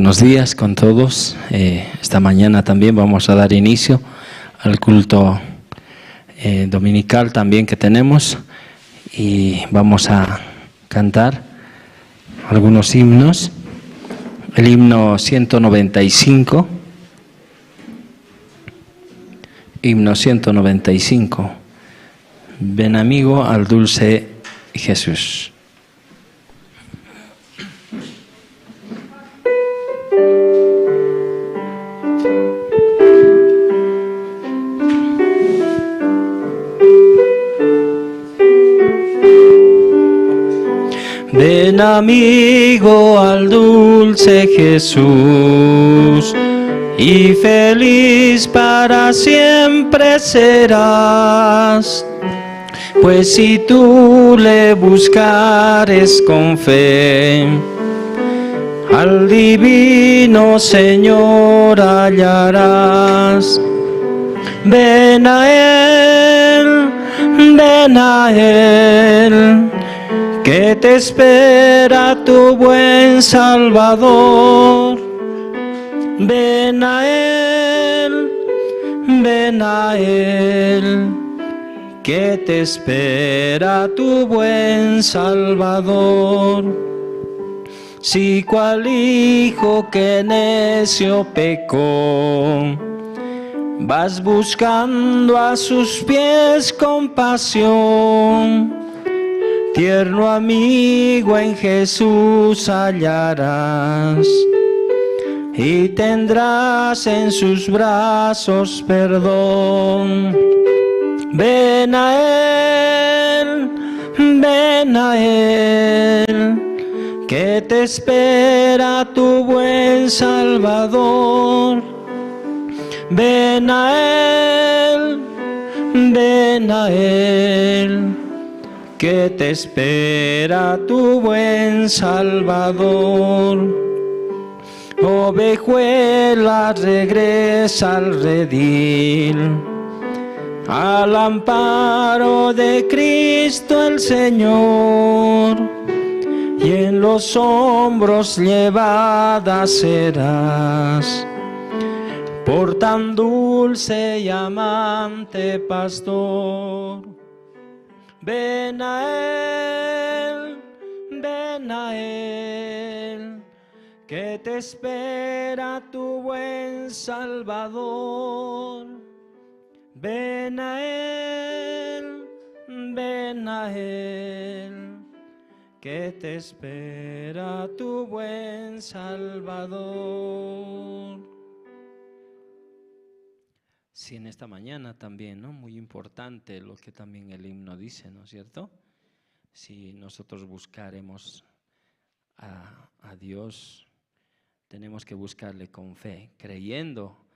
Buenos días con todos. Esta mañana también vamos a dar inicio al culto dominical también que tenemos y vamos a cantar algunos himnos. El himno 195. Himno 195. Ven amigo al dulce Jesús. Ven amigo al dulce Jesús, y feliz para siempre serás, pues si tú le buscares con fe, al divino Señor hallarás. Ven a Él, que te espera tu buen Salvador. Ven a Él, que te espera tu buen Salvador. Si cual hijo que necio pecó, vas buscando a sus pies compasión, tierno amigo en Jesús hallarás, y tendrás en sus brazos perdón. Ven a Él, que te espera tu buen Salvador. Ven a Él, que te espera tu buen Salvador. Ovejuela, regresa al redil, al amparo de Cristo el Señor, y en los hombros llevada serás por tan dulce y amante pastor. Ven a Él, que te espera tu buen Salvador. Ven a Él, que te espera tu buen Salvador. Sí, en esta mañana también, ¿no? Muy importante lo que también el himno dice, ¿no es cierto? Si nosotros buscaremos a Dios, tenemos que buscarle con fe, creyendo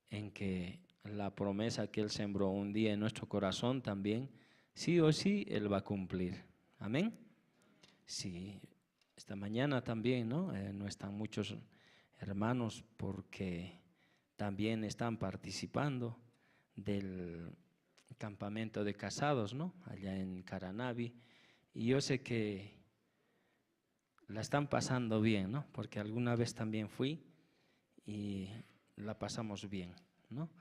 en que la promesa que Él sembró un día en nuestro corazón también, sí o sí, Él va a cumplir. Amén. Sí, esta mañana también, ¿no? No están muchos hermanos porque también están participando del campamento de casados, ¿no? Allá en Caranavi. Y yo sé que la están pasando bien, ¿no? Porque alguna vez también fui y la pasamos bien, ¿no?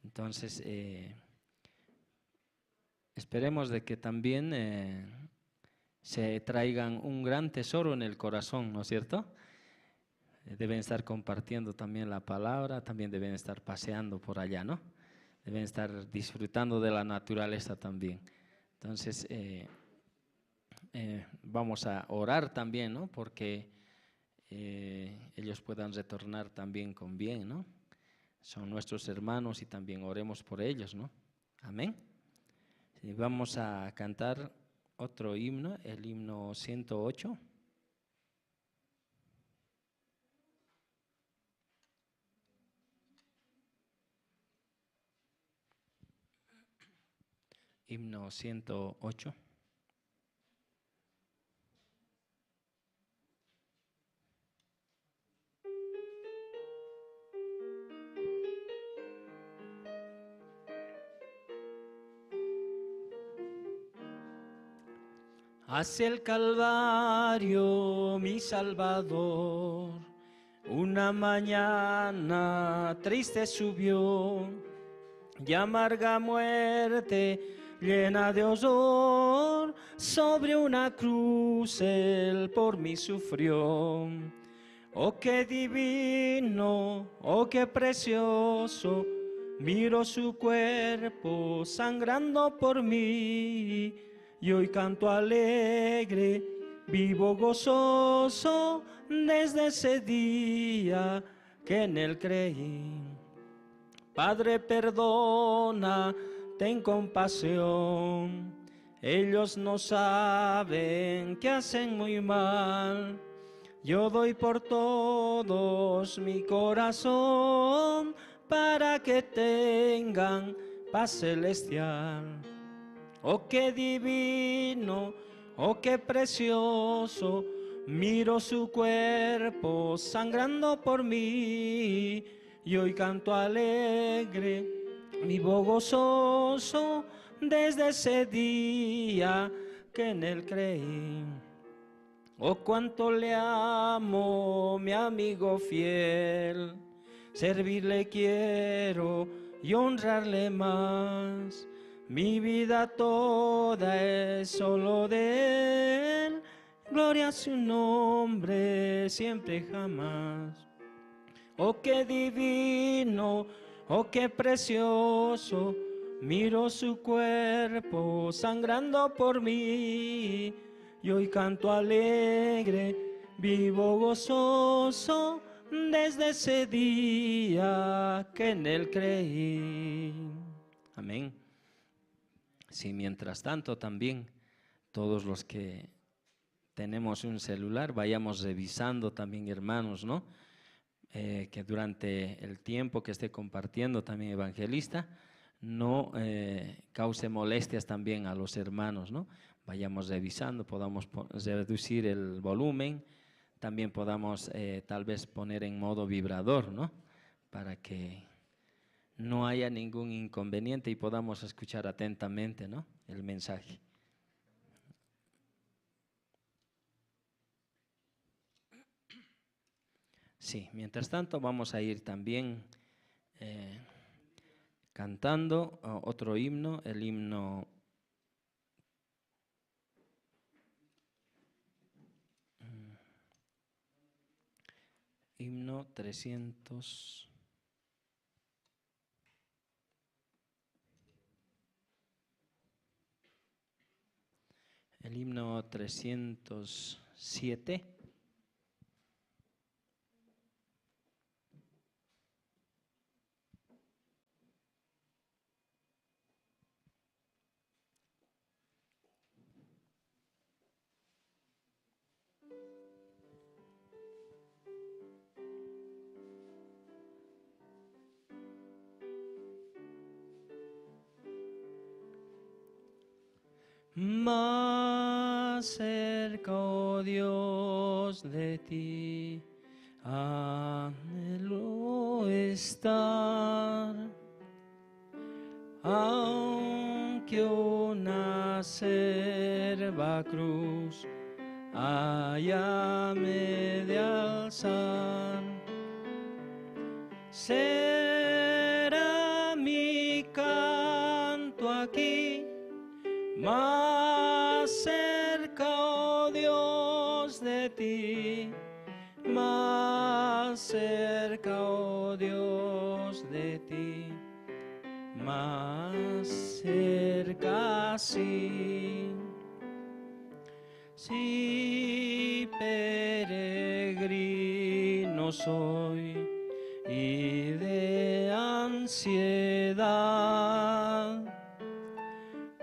Entonces, esperemos de que también se traigan un gran tesoro en el corazón, ¿no es cierto? Deben estar compartiendo también la palabra, también deben estar paseando por allá, ¿no? Deben estar disfrutando de la naturaleza también. Entonces, vamos a orar también, ¿no? Porque ellos puedan retornar también con bien, ¿no? Son nuestros hermanos y también oremos por ellos, ¿no? Amén. Y vamos a cantar otro himno, el himno 108. Himno 108. Hacia el Calvario, mi Salvador, Una mañana triste subió y amarga muerte llena de horror, sobre una cruz Él por mí sufrió. Oh, qué divino, oh, qué precioso, miro su cuerpo sangrando por mí, y hoy canto alegre, vivo gozoso, desde ese día que en Él creí. Padre, perdona, ten compasión, ellos no saben que hacen muy mal. Yo doy por todos mi corazón, para que tengan paz celestial. Oh, qué divino, oh, qué precioso, miro su cuerpo sangrando por mí, y hoy canto alegre, vivo gozoso, desde ese día que en Él creí. Oh, cuánto le amo, mi amigo fiel, servirle quiero y honrarle más. Mi vida toda es solo de Él, gloria a su nombre, siempre y jamás. Oh, qué divino, oh, qué precioso, miro su cuerpo sangrando por mí, y hoy canto alegre, vivo gozoso, desde ese día que en Él creí. Amén. Sí, mientras tanto también todos los que tenemos un celular vayamos revisando también, hermanos, ¿no? Que durante el tiempo que esté compartiendo también evangelista no cause molestias también a los hermanos, ¿no? Vayamos revisando, podamos reducir el volumen, también podamos tal vez poner en modo vibrador, ¿no? Para que no haya ningún inconveniente y podamos escuchar atentamente, ¿no? El mensaje. Sí, mientras tanto vamos a ir también cantando otro himno, el himno himno 300. El himno 307. Más cerca, oh Dios, de ti, anhelo estar, aunque una acerba cruz hállame de alzar, será mi canto aquí, más cerca, oh Dios, de ti, más cerca, oh Dios, de ti, más cerca, sí. Si peregrino soy y de ansiedad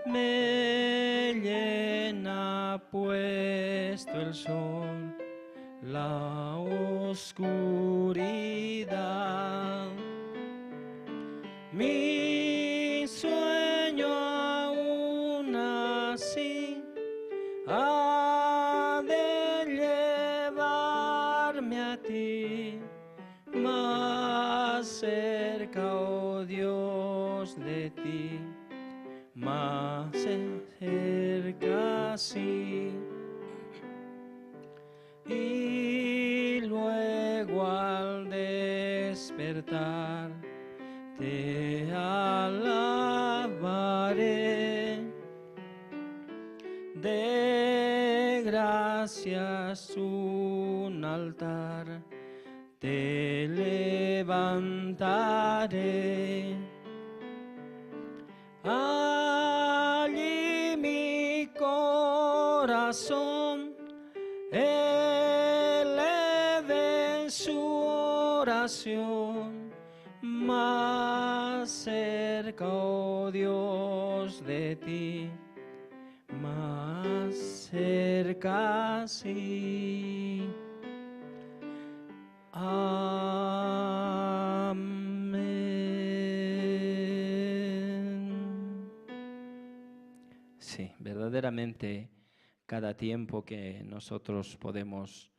me llena puesto el sol, la oscuridad, mi sueño aún así ha de llevarme a ti, más cerca, oh Dios, de ti, más cerca, sí. Y luego al altar, te alabaré. De gracias un altar te levantaré. Allí mi corazón eleve su oración, más cerca, oh Dios, de ti, más cerca, sí. Amén. Sí, verdaderamente cada tiempo que nosotros podemos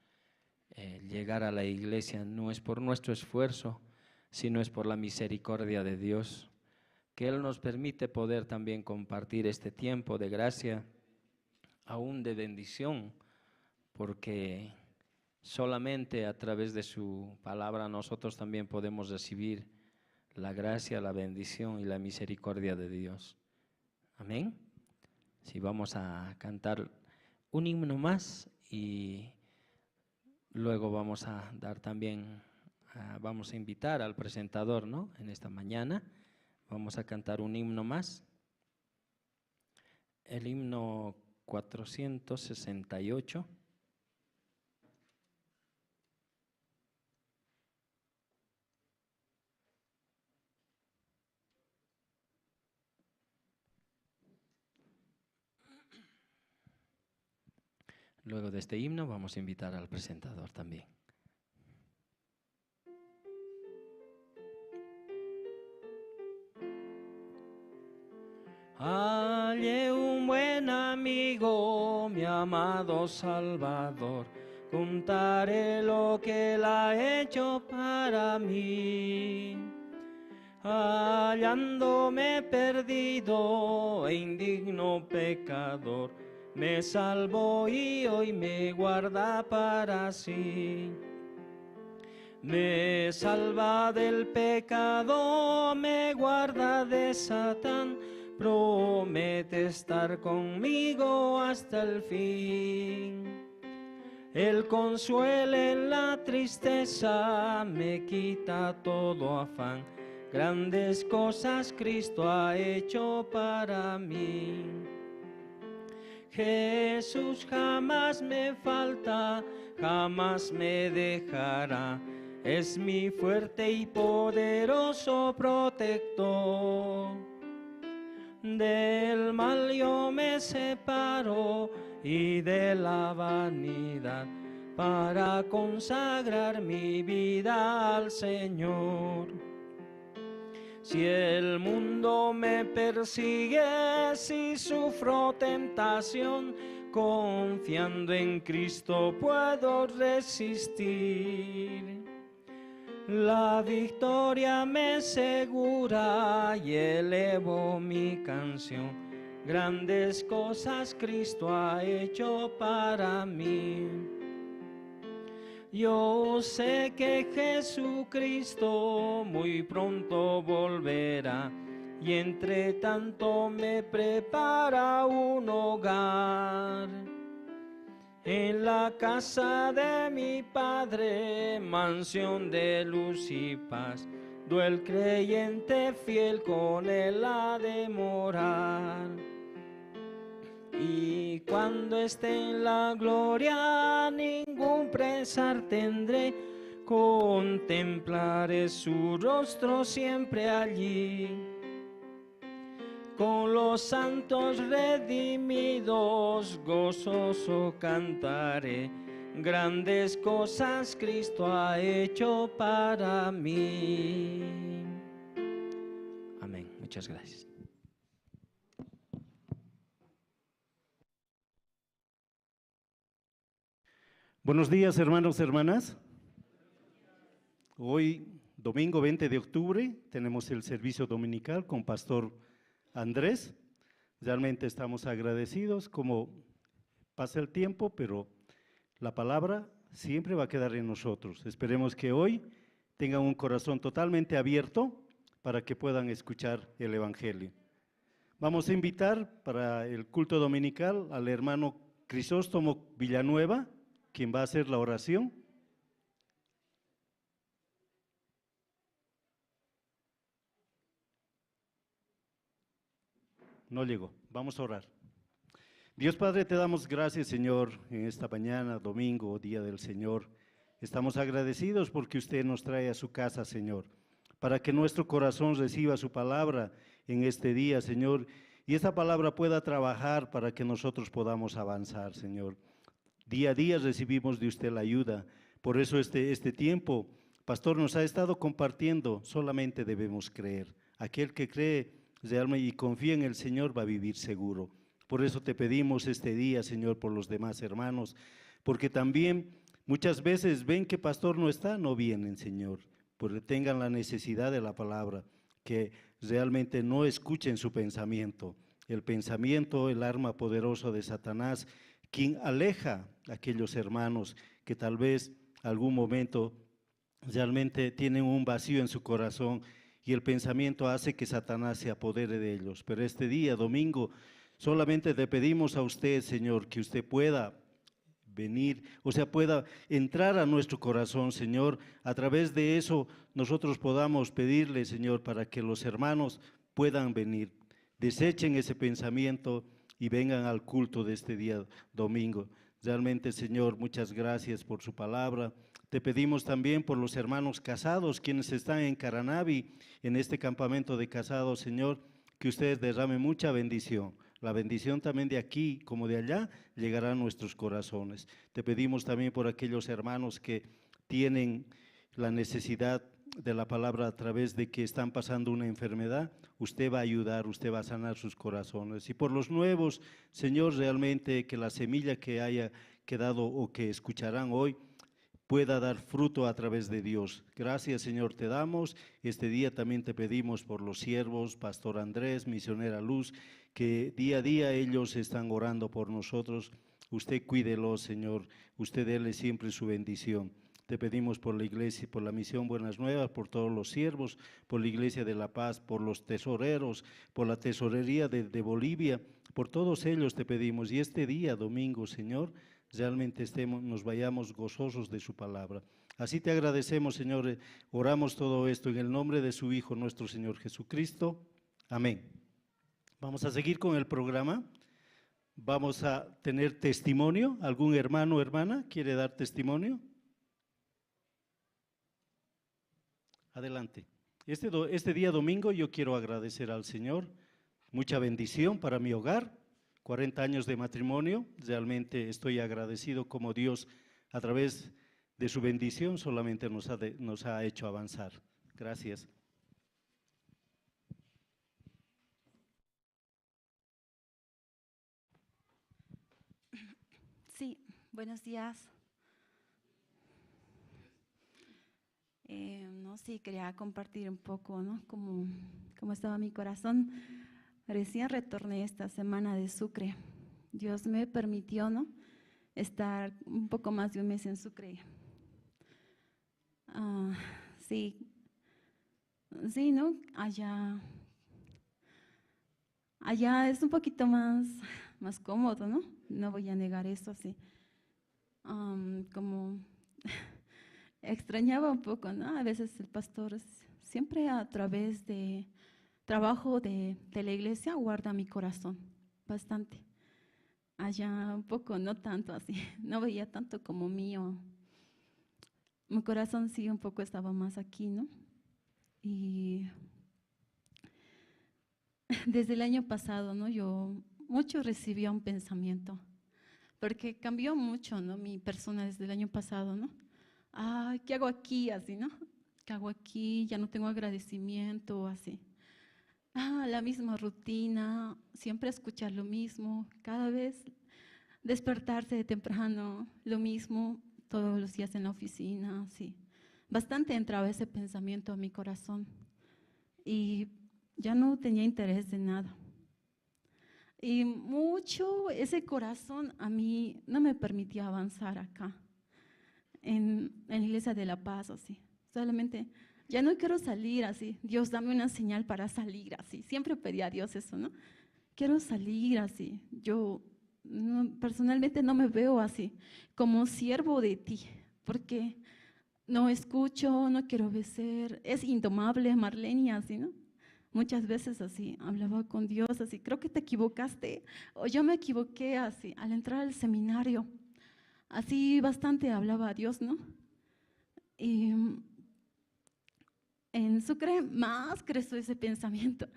llegar a la iglesia no es por nuestro esfuerzo, sino es por la misericordia de Dios, que Él nos permite poder también compartir este tiempo de gracia, aún de bendición, porque solamente a través de su palabra nosotros también podemos recibir la gracia, la bendición y la misericordia de Dios. Amén. Sí, vamos a cantar un himno más y luego vamos a dar también, vamos a invitar al presentador, ¿no? En esta mañana vamos a cantar un himno más, el himno 468. Luego de este himno vamos a invitar al presentador también. Hallé un buen amigo, mi amado Salvador, contaré lo que Él ha hecho para mí. Hallándome perdido e indigno pecador, me salvó y hoy me guarda para sí. Me salva del pecado, me guarda de Satán, promete estar conmigo hasta el fin. Él consuela en la tristeza, me quita todo afán. Grandes cosas Cristo ha hecho para mí. Jesús jamás me falta, jamás me dejará. Es mi fuerte y poderoso protector. Del mal yo me separo y de la vanidad para consagrar mi vida al Señor. Si el mundo me persigue, si sufro tentación, confiando en Cristo puedo resistir. La victoria me segura y elevo mi canción. Grandes cosas Cristo ha hecho para mí. Yo sé que Jesucristo muy pronto volverá y entre tanto me prepara un hogar. En la casa de mi Padre, mansión de luz y paz, el creyente fiel con Él ha de morar. Y cuando esté en la gloria, ningún pesar tendré, contemplaré su rostro siempre allí. Con los santos redimidos, gozoso cantaré, grandes cosas Cristo ha hecho para mí. Amén. Muchas gracias. Buenos días, hermanos y hermanas. Hoy, domingo 20 de octubre, tenemos el servicio dominical con Pastor Andrés. Realmente estamos agradecidos, como pasa el tiempo, pero la palabra siempre va a quedar en nosotros. Esperemos que hoy tengan un corazón totalmente abierto para que puedan escuchar el Evangelio. Vamos a invitar para el culto dominical al hermano Crisóstomo Villanueva, quien va a hacer la oración. No llegó, vamos a orar. Dios Padre, te damos gracias, Señor, en esta mañana, domingo, día del Señor. Estamos agradecidos porque usted nos trae a su casa, Señor, para que nuestro corazón reciba su palabra en este día, Señor, y esta palabra pueda trabajar para que nosotros podamos avanzar, Señor. Día a día recibimos de usted la ayuda, por eso este tiempo, Pastor, nos ha estado compartiendo, solamente debemos creer. Aquel que cree realmente y confía en el Señor va a vivir seguro. Por eso te pedimos este día, Señor, por los demás hermanos, porque también muchas veces ven que pastor no está, no vienen, Señor, porque tengan la necesidad de la palabra, que realmente no escuchen su pensamiento. El pensamiento, el arma poderosa de Satanás, quien aleja a aquellos hermanos que tal vez algún momento realmente tienen un vacío en su corazón y el pensamiento hace que Satanás se apodere de ellos. Pero este día, domingo, solamente te pedimos a usted, Señor, que usted pueda venir, o sea, pueda entrar a nuestro corazón, Señor. A través de eso nosotros podamos pedirle, Señor, para que los hermanos puedan venir. Desechen ese pensamiento y vengan al culto de este día domingo. Realmente, Señor, muchas gracias por su palabra. Te pedimos también por los hermanos casados, quienes están en Caranavi, en este campamento de casados, Señor, que ustedes derramen mucha bendición. La bendición también de aquí como de allá llegará a nuestros corazones. Te pedimos también por aquellos hermanos que tienen la necesidad de la palabra a través de que están pasando una enfermedad. Usted va a ayudar, usted va a sanar sus corazones. Y por los nuevos, Señor, realmente que la semilla que haya quedado o que escucharán hoy pueda dar fruto a través de Dios. Gracias, Señor, te damos. Este día también te pedimos por los siervos, Pastor Andrés, Misionera Luz, que día a día ellos están orando por nosotros. Usted cuídelos, Señor. Usted déle siempre su bendición. Te pedimos por la iglesia, por la misión Buenas Nuevas, por todos los siervos, por la iglesia de La Paz, por los tesoreros, por la tesorería de Bolivia, por todos ellos te pedimos. Y este día, domingo, Señor, realmente nos vayamos gozosos de su palabra. Así te agradecemos, Señor. Oramos todo esto en el nombre de su Hijo, nuestro Señor Jesucristo. Amén. Vamos a seguir con el programa. Vamos a tener testimonio. ¿Algún hermano o hermana quiere dar testimonio? Adelante. Este día domingo yo quiero agradecer al Señor, mucha bendición para mi hogar, 40 años de matrimonio, realmente estoy agradecido como Dios a través de su bendición solamente nos ha hecho avanzar. Gracias. Sí, buenos días. No, sí, quería compartir un poco, ¿no? Cómo estaba mi corazón. Recién retorné esta semana de Sucre. Dios me permitió, ¿no?, estar un poco más de un mes en Sucre. Sí, ¿no? Allá es un poquito más cómodo, ¿no? No voy a negar eso, sí. Como extrañaba un poco, ¿no? A veces el pastor siempre a través de trabajo de la iglesia guarda mi corazón bastante. Allá un poco, no tanto así, no veía tanto como mío. Mi corazón sí un poco estaba más aquí, ¿no? Y desde el año pasado, ¿no? Yo mucho recibía un pensamiento, porque cambió mucho, ¿no?, mi persona desde el año pasado, ¿no? ¿Qué hago aquí? Así, ¿no? ¿Qué hago aquí? Ya no tengo agradecimiento, así. La misma rutina, siempre escuchar lo mismo, cada vez despertarse de temprano, lo mismo, todos los días en la oficina, así. Bastante entraba ese pensamiento a mi corazón y ya no tenía interés de nada. Y mucho ese corazón a mí no me permitía avanzar acá, en la iglesia de La Paz, así. solamente, ya no quiero salir así, Dios dame una señal para salir así, siempre pedía a Dios eso, ¿no? Quiero salir así, yo personalmente no me veo así, como siervo de ti, porque no escucho, no quiero obedecer, es indomable Marlene así, ¿no? Muchas veces así, hablaba con Dios así, creo que te equivocaste, o yo me equivoqué así, al entrar al seminario, así bastante hablaba a Dios, ¿no? Y en Sucre más creció ese pensamiento,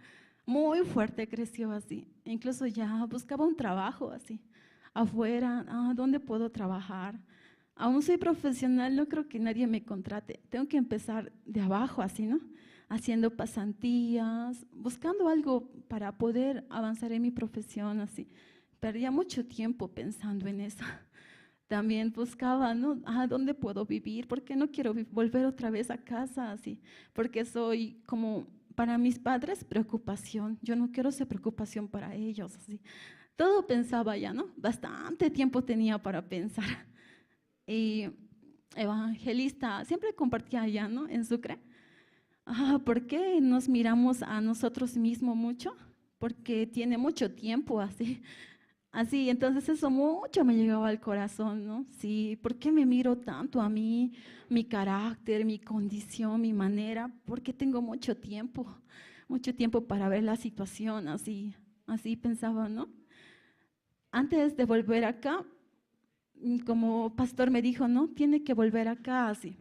muy fuerte creció así, incluso ya buscaba un trabajo así, afuera, ¿dónde puedo trabajar? Aún soy profesional, no creo que nadie me contrate, tengo que empezar de abajo así, ¿no? Haciendo pasantías, buscando algo para poder avanzar en mi profesión así. Perdía mucho tiempo pensando en eso. También buscaba, ¿no? ¿Dónde puedo vivir? Porque no quiero volver otra vez a casa así, porque soy como para mis padres preocupación, yo no quiero ser preocupación para ellos así. Todo pensaba ya, ¿no? Bastante tiempo tenía para pensar. Y evangelista, siempre compartía allá, ¿no? En Sucre. ¿Por qué nos miramos a nosotros mismos mucho? Porque tiene mucho tiempo así. Así, entonces eso mucho me llegaba al corazón, ¿no? Sí, ¿por qué me miro tanto a mí, mi carácter, mi condición, mi manera? Porque tengo mucho tiempo para ver la situación, así pensaba, ¿no? Antes de volver acá, como pastor me dijo, ¿no? Tiene que volver acá, así.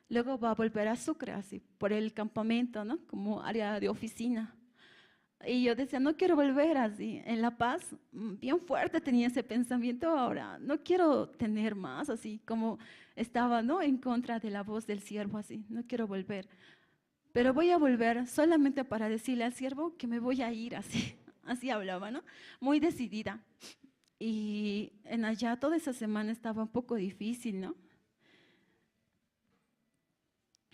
Luego va a volver a Sucre, así, por el campamento, ¿no? Como área de oficina. Y yo decía, no quiero volver así. En La Paz, bien fuerte tenía ese pensamiento, ahora no quiero tener más, así como estaba, ¿no? En contra de la voz del siervo, así, no quiero volver. Pero voy a volver solamente para decirle al siervo que me voy a ir, así, así hablaba, ¿no? Muy decidida. Y en allá toda esa semana estaba un poco difícil, ¿no?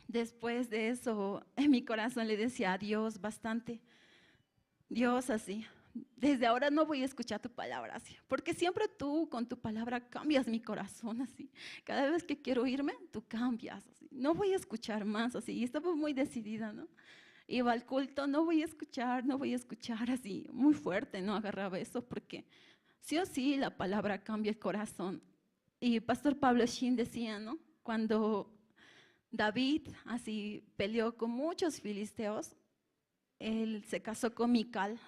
Después de eso, en mi corazón le decía a Dios bastante. Dios, así, desde ahora no voy a escuchar tu palabra así, porque siempre tú con tu palabra cambias mi corazón así. Cada vez que quiero irme, tú cambias así. No voy a escuchar más así. Y estaba muy decidida, ¿no? Iba al culto, no voy a escuchar así, muy fuerte, no agarraba eso porque sí o sí la palabra cambia el corazón. Y Pastor Pablo Shin decía, ¿no? Cuando David así peleó con muchos filisteos, él se casó con Mical.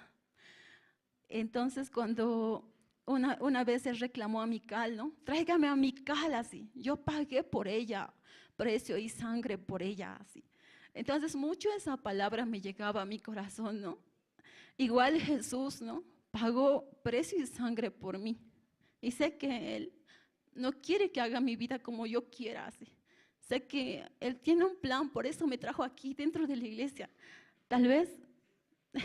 Entonces cuando una vez él reclamó a Mical, ¿no? Tráigame a Mical así, yo pagué por ella, precio y sangre por ella así. Entonces mucho esa palabra me llegaba a mi corazón, ¿no? Igual Jesús, ¿no? Pagó precio y sangre por mí. Y sé que Él no quiere que haga mi vida como yo quiera así. Sé que Él tiene un plan, por eso me trajo aquí dentro de la iglesia. Tal vez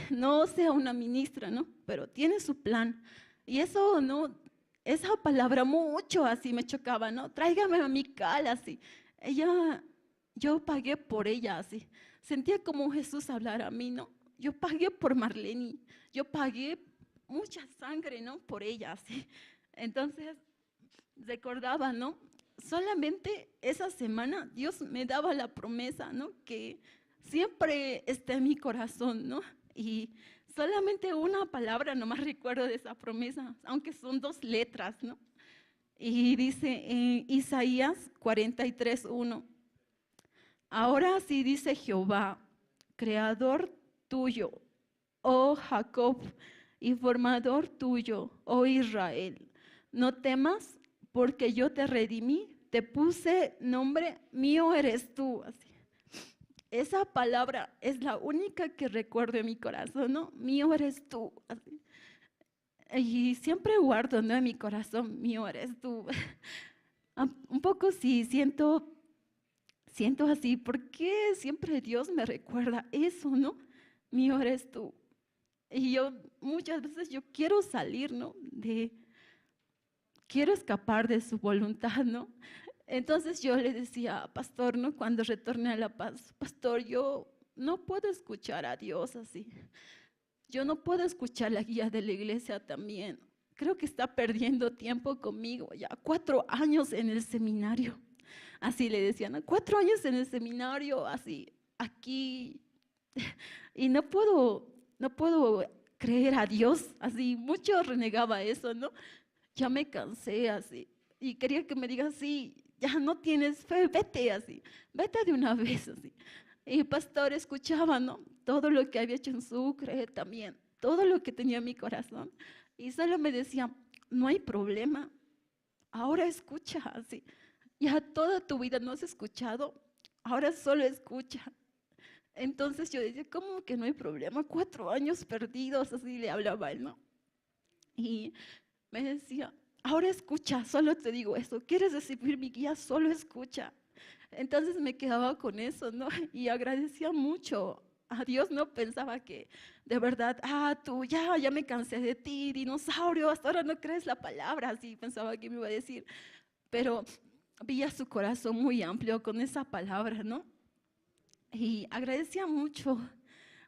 no sea una ministra, ¿no? Pero tiene su plan. Y eso, ¿no? Esa palabra mucho así me chocaba, ¿no? Tráigame a Mical así. Yo pagué por ella así. Sentía como Jesús hablar a mí, ¿no? Yo pagué por Marlene. Yo pagué mucha sangre, ¿no? Por ella así. Entonces, recordaba, ¿no? Solamente esa semana Dios me daba la promesa, ¿no? Que siempre está en mi corazón, ¿no? Y solamente una palabra nomás recuerdo de esa promesa, aunque son 2 letras, ¿no? Y dice en Isaías 43:1, ahora sí dice Jehová, creador tuyo, oh Jacob, y formador tuyo, oh Israel, no temas, porque yo te redimí, te puse nombre, mío eres tú. Así. Esa palabra es la única que recuerdo en mi corazón, ¿no? Mío eres tú. Así. Y siempre guardo, ¿no? En mi corazón, mío eres tú. Un poco sí, siento así, ¿por qué siempre Dios me recuerda eso, no? Mío eres tú. Y yo muchas veces yo quiero salir, ¿no? Quiero escapar de su voluntad, ¿no? Entonces yo le decía, pastor, ¿no? Cuando retorné a La Paz, pastor, yo no puedo escuchar a Dios así. Yo no puedo escuchar la guía de la iglesia también. Creo que está perdiendo tiempo conmigo, ya 4 años en el seminario. Así le decían, ¿no? 4 años en el seminario, así, aquí, y no puedo creer a Dios, así, mucho renegaba eso, ¿no? Ya me cansé, así, y quería que me diga, sí, ya no tienes fe, vete, así, vete de una vez, así. Y el pastor escuchaba, ¿no? Todo lo que había hecho en Sucre también, todo lo que tenía en mi corazón, y solo me decía, no hay problema, ahora escucha, así. Ya toda tu vida no has escuchado, ahora solo escucha. Entonces yo decía, ¿cómo que no hay problema? 4 años perdidos, así le hablaba él, ¿no? Y me decía, ahora escucha, solo te digo eso, ¿quieres recibir mi guía? Solo escucha. Entonces me quedaba con eso, ¿no? Y agradecía mucho a Dios, no pensaba que de verdad, tú ya me cansé de ti, dinosaurio, hasta ahora no crees la palabra, así pensaba que me iba a decir, pero veía su corazón muy amplio con esa palabra, ¿no? Y agradecía mucho,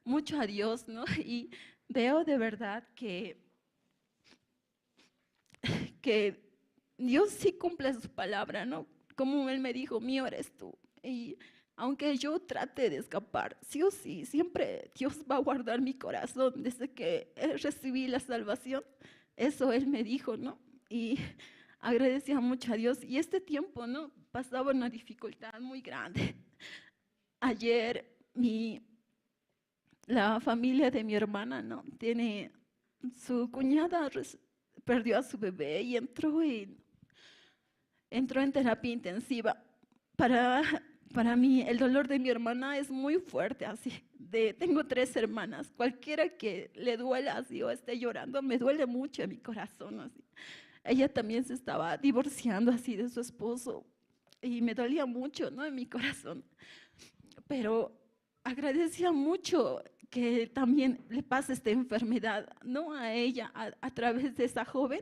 mucho a Dios, ¿no? Y veo de verdad que Dios sí cumple su palabra, ¿no? Como Él me dijo, mío eres tú. Y aunque yo trate de escapar, sí o sí, siempre Dios va a guardar mi corazón desde que recibí la salvación. Eso Él me dijo, ¿no? Y agradecía mucho a Dios. Y este tiempo, ¿no? Pasaba una dificultad muy grande. Ayer la familia de mi hermana, ¿no? Su cuñada perdió a su bebé y entró en terapia intensiva. Para, para mí, el dolor de mi hermana es muy fuerte, así. Tengo 3 hermanas. Cualquiera que le duela así o esté llorando, me duele mucho en mi corazón, así. Ella también se estaba divorciando así de su esposo y me dolía mucho, ¿no? En mi corazón. Pero agradecía mucho que también le pase esta enfermedad, no a ella, a través de esa joven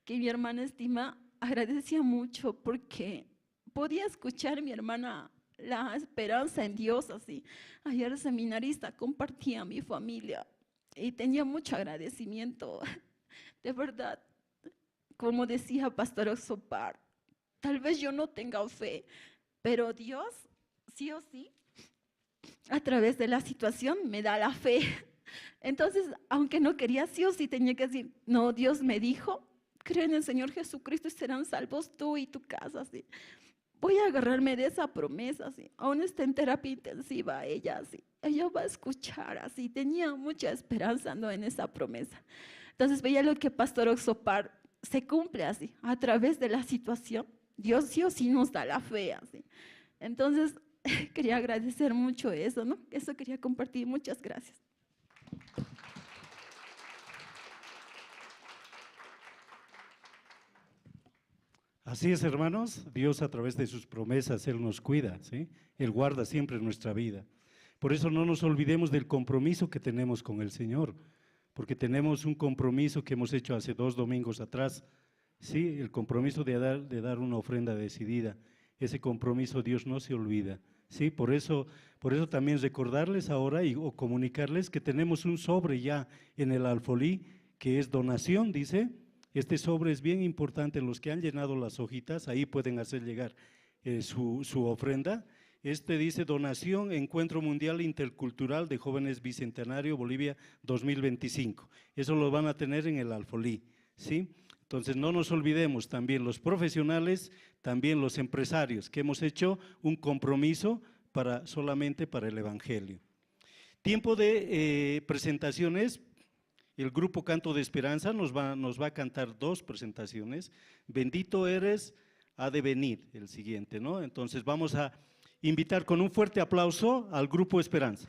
que mi hermana estima, agradecía mucho porque podía escuchar a mi hermana la esperanza en Dios así. Ayer seminarista compartía a mi familia y tenía mucho agradecimiento, de verdad, como decía Pastor Oxopar, tal vez yo no tenga fe, pero Dios, sí o sí, a través de la situación me da la fe. Entonces, aunque no quería, sí o sí tenía que decir, no, Dios me dijo, cree en el Señor Jesucristo y serán salvos tú y tu casa, ¿sí? Voy a agarrarme de esa promesa, ¿sí? Aún está en terapia intensiva ella, ¿sí? Ella va a escuchar, así, tenía mucha esperanza, ¿no? En esa promesa. Entonces veía lo que Pastor Oxopar se cumple así, a través de la situación. Dios sí o sí nos da la fe, así. Entonces, quería agradecer mucho eso, ¿no? Eso quería compartir. Muchas gracias. Así es, hermanos, Dios a través de sus promesas, Él nos cuida, ¿sí? Él guarda siempre nuestra vida. Por eso no nos olvidemos del compromiso que tenemos con el Señor, porque tenemos un compromiso que hemos hecho hace 2 domingos atrás, ¿sí? El compromiso de dar una ofrenda decidida. Ese compromiso Dios no se olvida, ¿sí? Por eso también recordarles ahora o comunicarles que tenemos un sobre ya en el alfolí que es donación, dice. Este sobre es bien importante, los que han llenado las hojitas, ahí pueden hacer llegar su ofrenda. Este dice donación, Encuentro Mundial Intercultural de Jóvenes Bicentenario Bolivia 2025. Eso lo van a tener en el alfolí, ¿sí? Entonces no nos olvidemos también los profesionales, también los empresarios, que hemos hecho un compromiso solamente para el Evangelio. Tiempo de presentaciones. El grupo Canto de Esperanza nos va a cantar 2 presentaciones. Bendito eres, ha de venir el siguiente, ¿no? Entonces vamos a invitar con un fuerte aplauso al grupo Esperanza.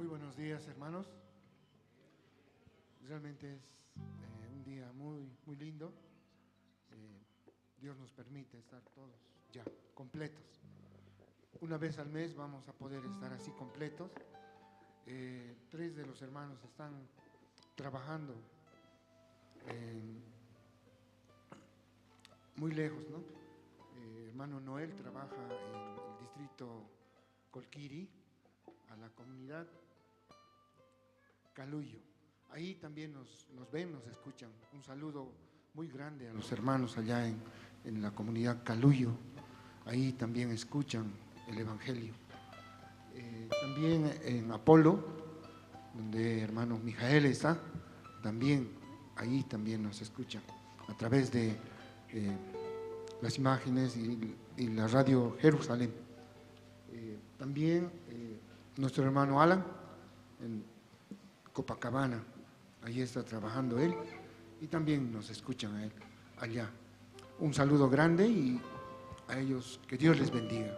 buenos días, hermanos. Realmente es un día muy lindo. Dios nos permite estar todos ya completos. Una vez al mes vamos a poder estar así completos. 3 de los hermanos están trabajando muy lejos, ¿no? Hermano Noel trabaja en el distrito Colquiri, a la comunidad Caluyo. Ahí también nos ven, nos escuchan. Un saludo muy grande a los hermanos allá en la comunidad Caluyo. Ahí también escuchan el Evangelio. También en Apolo, donde hermano Mijael está, también ahí también nos escuchan a través de las imágenes y la radio Jerusalén. También nuestro hermano Alan en Copacabana, ahí está trabajando él y también nos escuchan a él allá. Un saludo grande y a ellos que Dios les bendiga.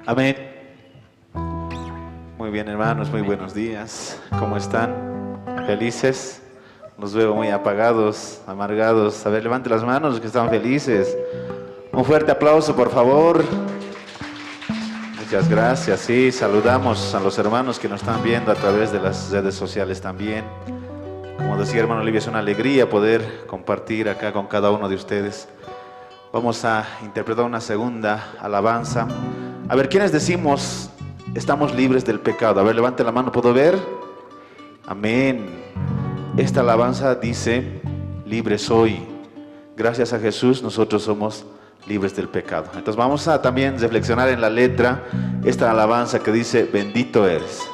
Amén. Muy bien, hermanos, muy buenos días. ¿Cómo están? ¿Felices? Los veo muy apagados, amargados. A ver, levante las manos los que están felices. Un fuerte aplauso, por favor. Muchas gracias. Sí, saludamos a los hermanos que nos están viendo a través de las redes sociales también. Como decía hermano Olivia, es una alegría poder compartir acá con cada uno de ustedes. Vamos a interpretar una segunda alabanza. A ver, ¿quiénes decimos estamos libres del pecado? A ver, levante la mano, ¿puedo ver? Amén. Esta alabanza dice, libre soy. Gracias a Jesús nosotros somos libres del pecado. Entonces vamos a también reflexionar en la letra, esta alabanza que dice, bendito eres.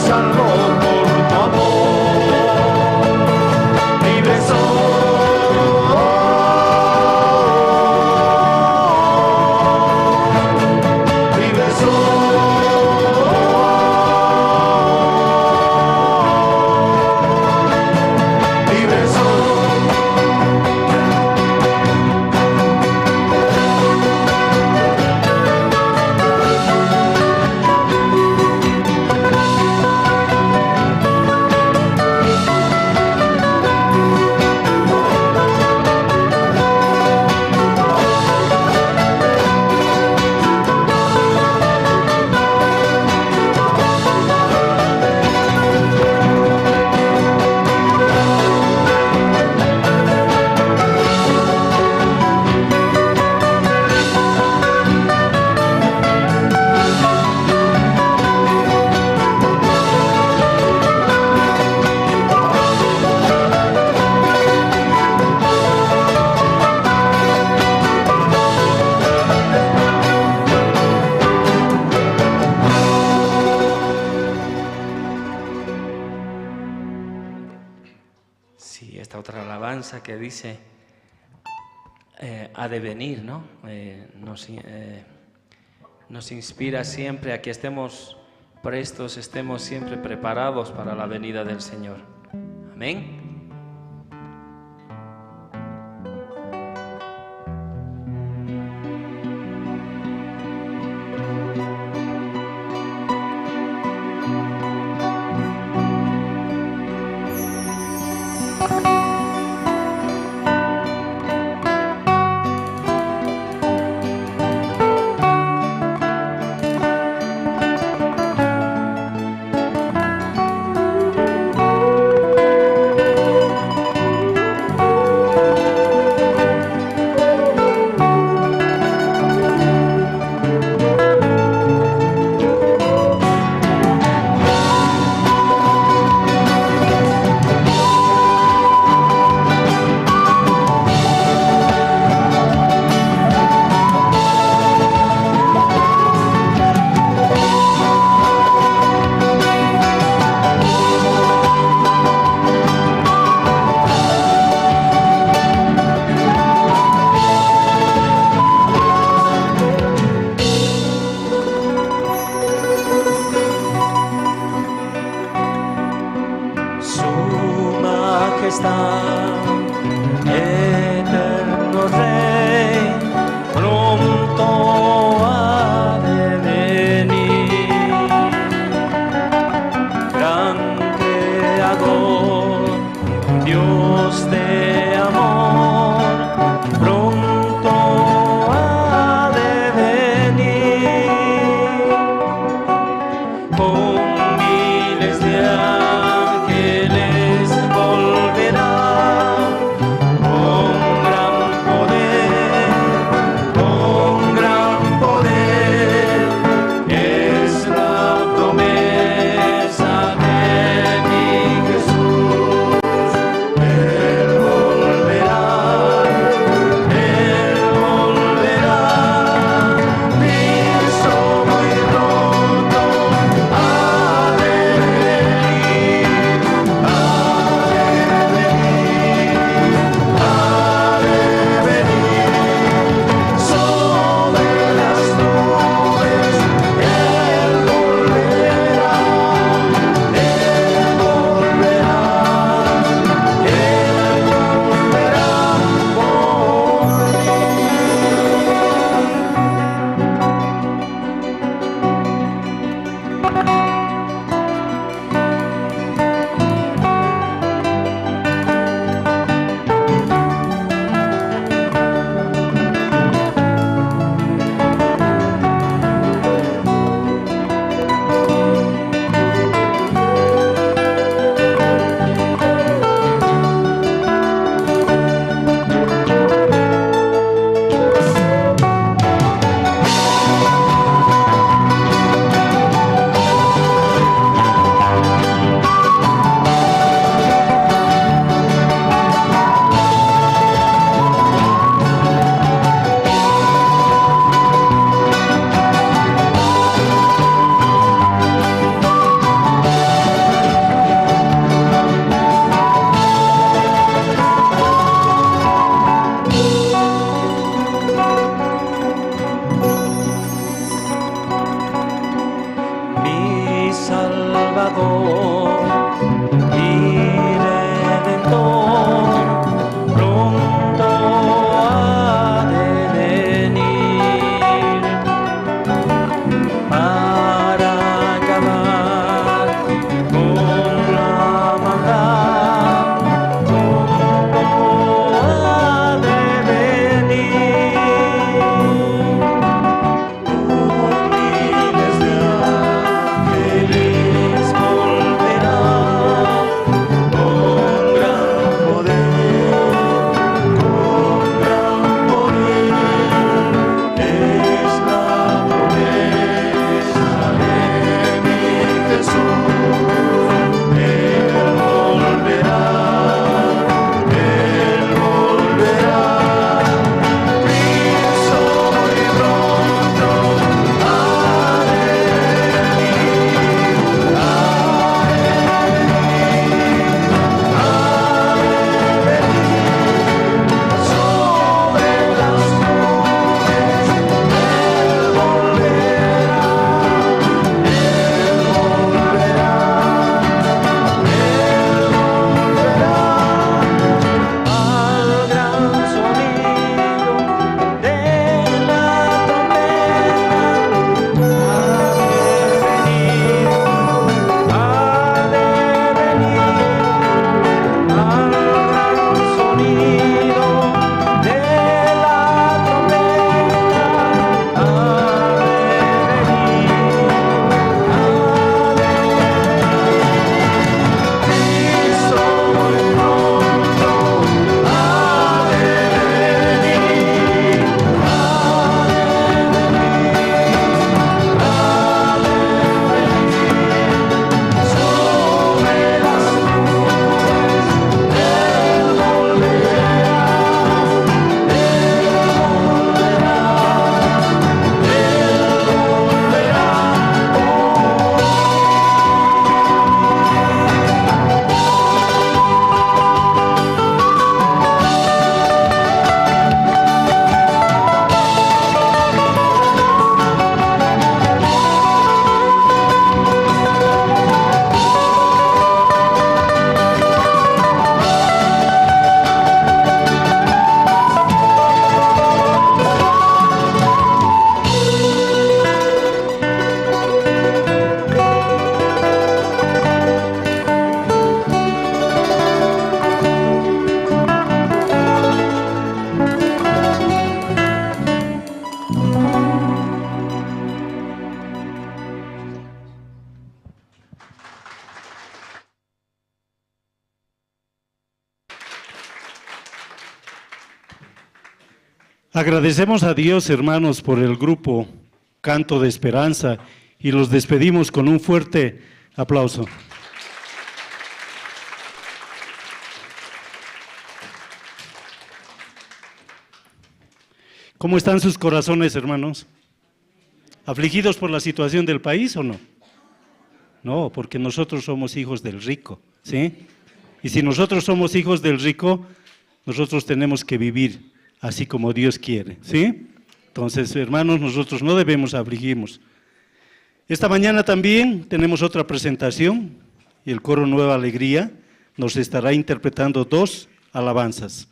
salvó por tu amor. Libre soy, libre soy, libre soy. Sí, esta otra alabanza que dice, ha de venir, ¿no? Nos inspira siempre a que estemos prestos, estemos siempre preparados para la venida del Señor. Amén. Eterno Rey, pronto ha de venir. Gran Creador, Dios de amor, pronto ha de venir. Con miles de ángeles volverá. Oh, Salvador y Redentor, pronto ha de venir para acabar con la maldad. Pronto ha de venir con miles de ángeles volverá con gran poder, con gran poder. Es la promesa de mi Jesús. Él volverá, Él volverá. Cristo muy pronto ha de venir, sobre las nubes. Él volverá, Él volverá, Él volverá. Al gran sonido de la trompeta ha de venir, al gran sonido de la trompeta ha de venir, Cristo muy pronto ha de venir, sobre las nubes. Él volverá, Él volverá, Él volverá. Agradecemos a Dios, hermanos, por el grupo Canto de Esperanza y los despedimos con un fuerte aplauso. ¿Cómo están sus corazones, hermanos? ¿Afligidos por la situación del país o no? No, porque nosotros somos hijos del rico, ¿sí? Y si nosotros somos hijos del rico, nosotros tenemos que vivir así como Dios quiere, ¿sí? Entonces, hermanos, nosotros no debemos afligirnos. Esta mañana también tenemos otra presentación y el coro Nueva Alegría nos estará interpretando 2 alabanzas.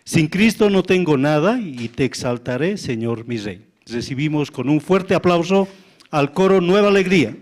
Sin Cristo no tengo nada y te exaltaré, Señor mi Rey. Recibimos con un fuerte aplauso al coro Nueva Alegría.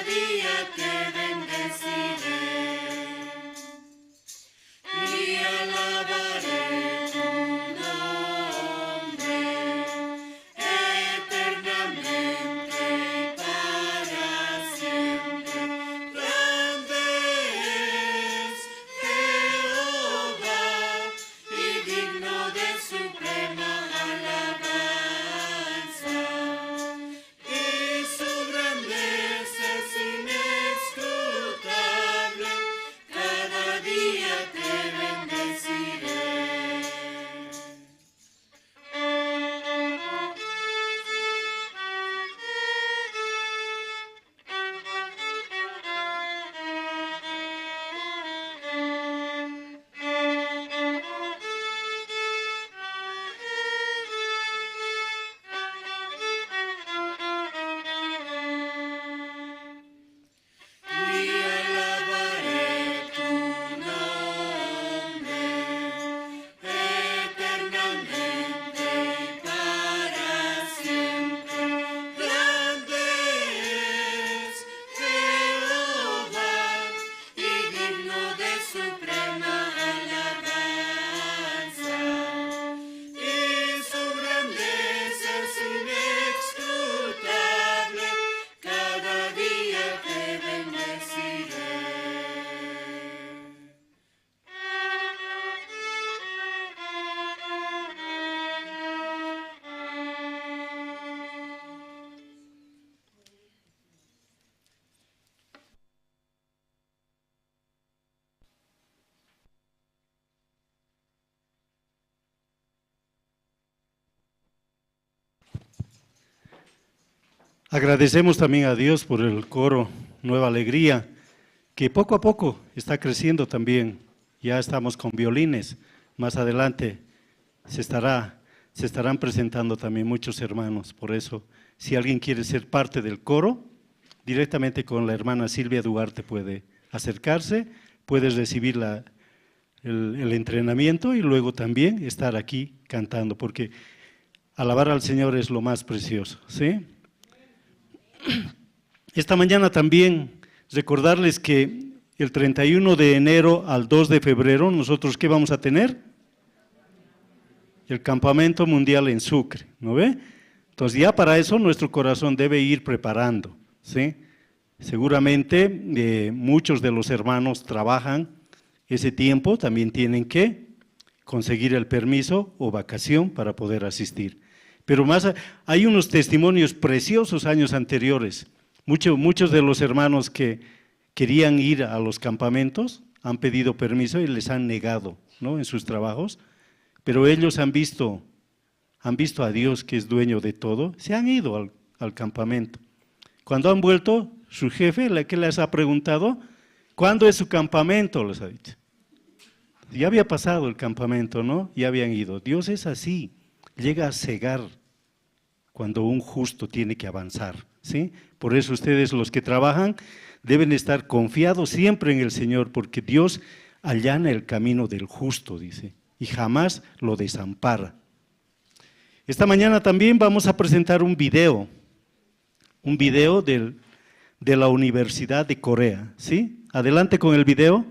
día te bendeciré y alabaré tu nombre eternamente y para siempre. Grande es Jehová y digno de suprema alabanza. Y su grandeza es inescrutable, cada día te bendeciré. Y alabaré tu nombre eternamente y para siempre. Grande es Jehová y digno de suprema alabanza. Y su grandeza es inescrutable, cada día te bendeciré. Agradecemos también a Dios por el coro Nueva Alegría, que poco a poco está creciendo también. Ya estamos con violines. Más adelante se estarán presentando también muchos hermanos. Por eso, si alguien quiere ser parte del coro, directamente con la hermana Silvia Duarte puede acercarse, puede recibir el entrenamiento y luego también estar aquí cantando, porque alabar al Señor es lo más precioso, ¿sí? Esta mañana también recordarles que el 31 de enero al 2 de febrero, nosotros ¿qué vamos a tener? El campamento mundial en Sucre, ¿no ve? Entonces ya para eso nuestro corazón debe ir preparando, ¿sí? Seguramente muchos de los hermanos trabajan ese tiempo, también tienen que conseguir el permiso o vacación para poder asistir. Pero hay unos testimonios preciosos años anteriores. Muchos de los hermanos que querían ir a los campamentos han pedido permiso y les han negado, ¿no?, en sus trabajos, pero ellos han visto a Dios que es dueño de todo, se han ido al campamento. Cuando han vuelto, su jefe, que les ha preguntado, ¿cuándo es su campamento?, les ha dicho. Ya había pasado el campamento, ¿no? Ya habían ido. Dios es así, llega a cegar cuando un justo tiene que avanzar, ¿sí? Por eso ustedes, los que trabajan, deben estar confiados siempre en el Señor, porque Dios allana el camino del justo, dice, y jamás lo desampara. Esta mañana también vamos a presentar un video de la Universidad de Corea, ¿sí? Adelante con el video.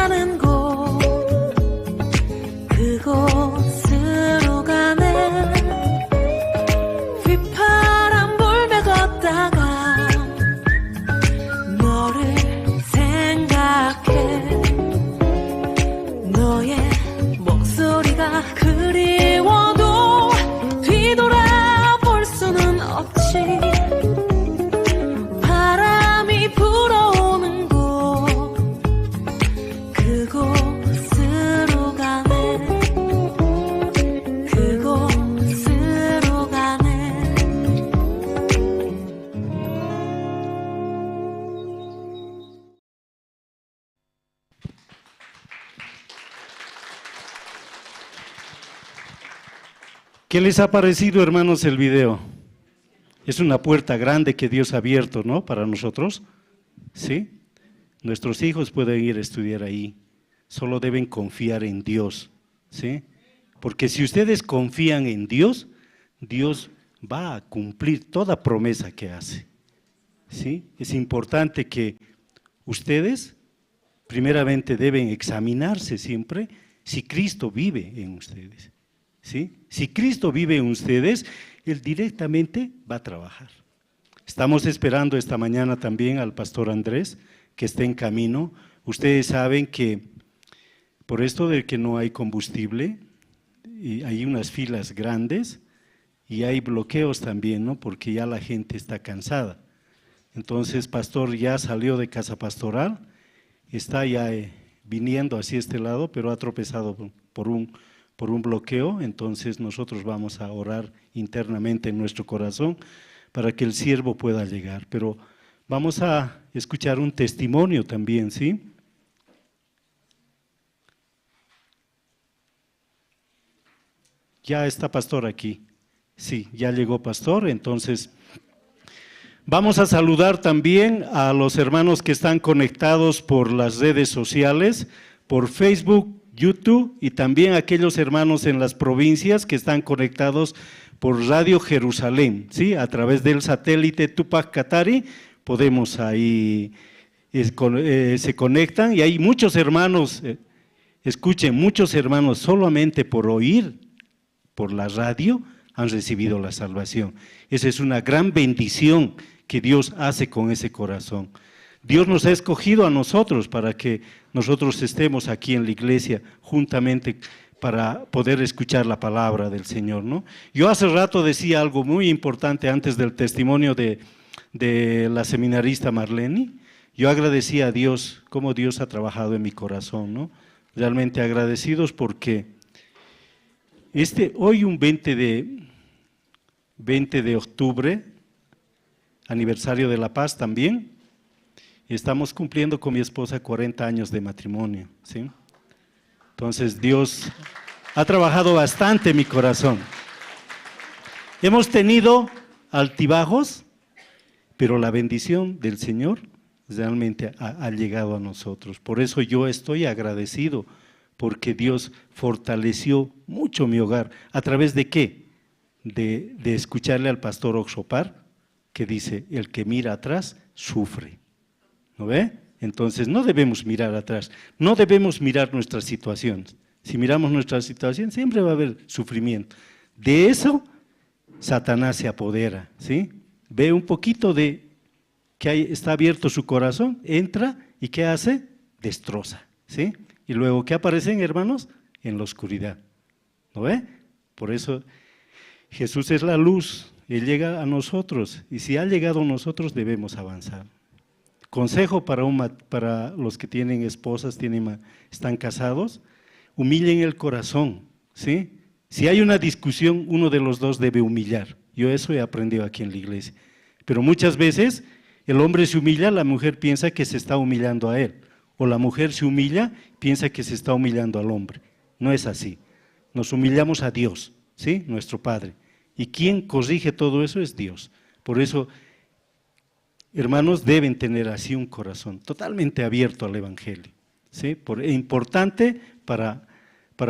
사는 곳 그곳으로 가네 휘파람 불며 걷다가 너를 생각해 너의 목소리가 그리워도 뒤돌아볼 수는 없지 바람이 불어오는 곳 그곳으로 가네 그곳으로 가네 ¿Qué les ha parecido, hermanos, el video? Es una puerta grande que Dios ha abierto, ¿no? Para nosotros, ¿sí? Nuestros hijos pueden ir a estudiar ahí, solo deben confiar en Dios, ¿sí? Porque si ustedes confían en Dios, Dios va a cumplir toda promesa que hace, ¿sí? Es importante que ustedes, primeramente, deben examinarse siempre si Cristo vive en ustedes, ¿sí? Si Cristo vive en ustedes, Él directamente va a trabajar. Estamos esperando esta mañana también al pastor Andrés, que está en camino. Ustedes saben que por esto de que no hay combustible, y hay unas filas grandes y hay bloqueos también, ¿no? Porque ya la gente está cansada. Entonces, pastor ya salió de casa pastoral, está ya viniendo hacia este lado, pero ha tropezado por un bloqueo. Entonces nosotros vamos a orar internamente en nuestro corazón para que el siervo pueda llegar. Pero vamos a escuchar un testimonio también, ¿sí? Ya está pastor aquí. Sí, ya llegó pastor. Entonces vamos a saludar también a los hermanos que están conectados por las redes sociales, por Facebook, YouTube, y también a aquellos hermanos en las provincias que están conectados por Radio Jerusalén, ¿sí? A través del satélite Tupac Katari, podemos ahí, se conectan y hay muchos hermanos, escuchen, muchos hermanos solamente por oír por la radio han recibido la salvación. Esa es una gran bendición que Dios hace con ese corazón. Dios nos ha escogido a nosotros para que nosotros estemos aquí en la iglesia juntamente para poder escuchar la palabra del Señor, ¿no? Yo hace rato decía algo muy importante antes del testimonio de la seminarista Marlene. Yo agradecía a Dios, cómo Dios ha trabajado en mi corazón, ¿no? Realmente agradecidos porque hoy un 20 de octubre, aniversario de la paz también, estamos cumpliendo con mi esposa 40 años de matrimonio, ¿sí? Entonces Dios ha trabajado bastante en mi corazón. Hemos tenido altibajos, pero la bendición del Señor realmente ha llegado a nosotros. Por eso yo estoy agradecido, porque Dios fortaleció mucho mi hogar. ¿A través de qué? De escucharle al pastor Oxopar, que dice, el que mira atrás sufre. ¿No ve? Entonces no debemos mirar atrás, no debemos mirar nuestras situaciones. Si miramos nuestra situación siempre va a haber sufrimiento. De eso Satanás se apodera, ¿sí? Ve un poquito de que está abierto su corazón, entra y ¿qué hace? Destroza, ¿sí? Y luego ¿qué aparecen, hermanos? En la oscuridad, ¿no ve? Por eso Jesús es la luz, Él llega a nosotros y si ha llegado a nosotros debemos avanzar. Consejo para los que tienen esposas, están casados, humillen el corazón, ¿sí? Si hay una discusión, uno de los dos debe humillar. Yo eso he aprendido aquí en la iglesia. Pero muchas veces el hombre se humilla, la mujer piensa que se está humillando a él. O la mujer se humilla, piensa que se está humillando al hombre. No es así. Nos humillamos a Dios, ¿sí? Nuestro Padre. Y quien corrige todo eso es Dios. Por eso, hermanos, deben tener así un corazón totalmente abierto al Evangelio, ¿sí? Es importante para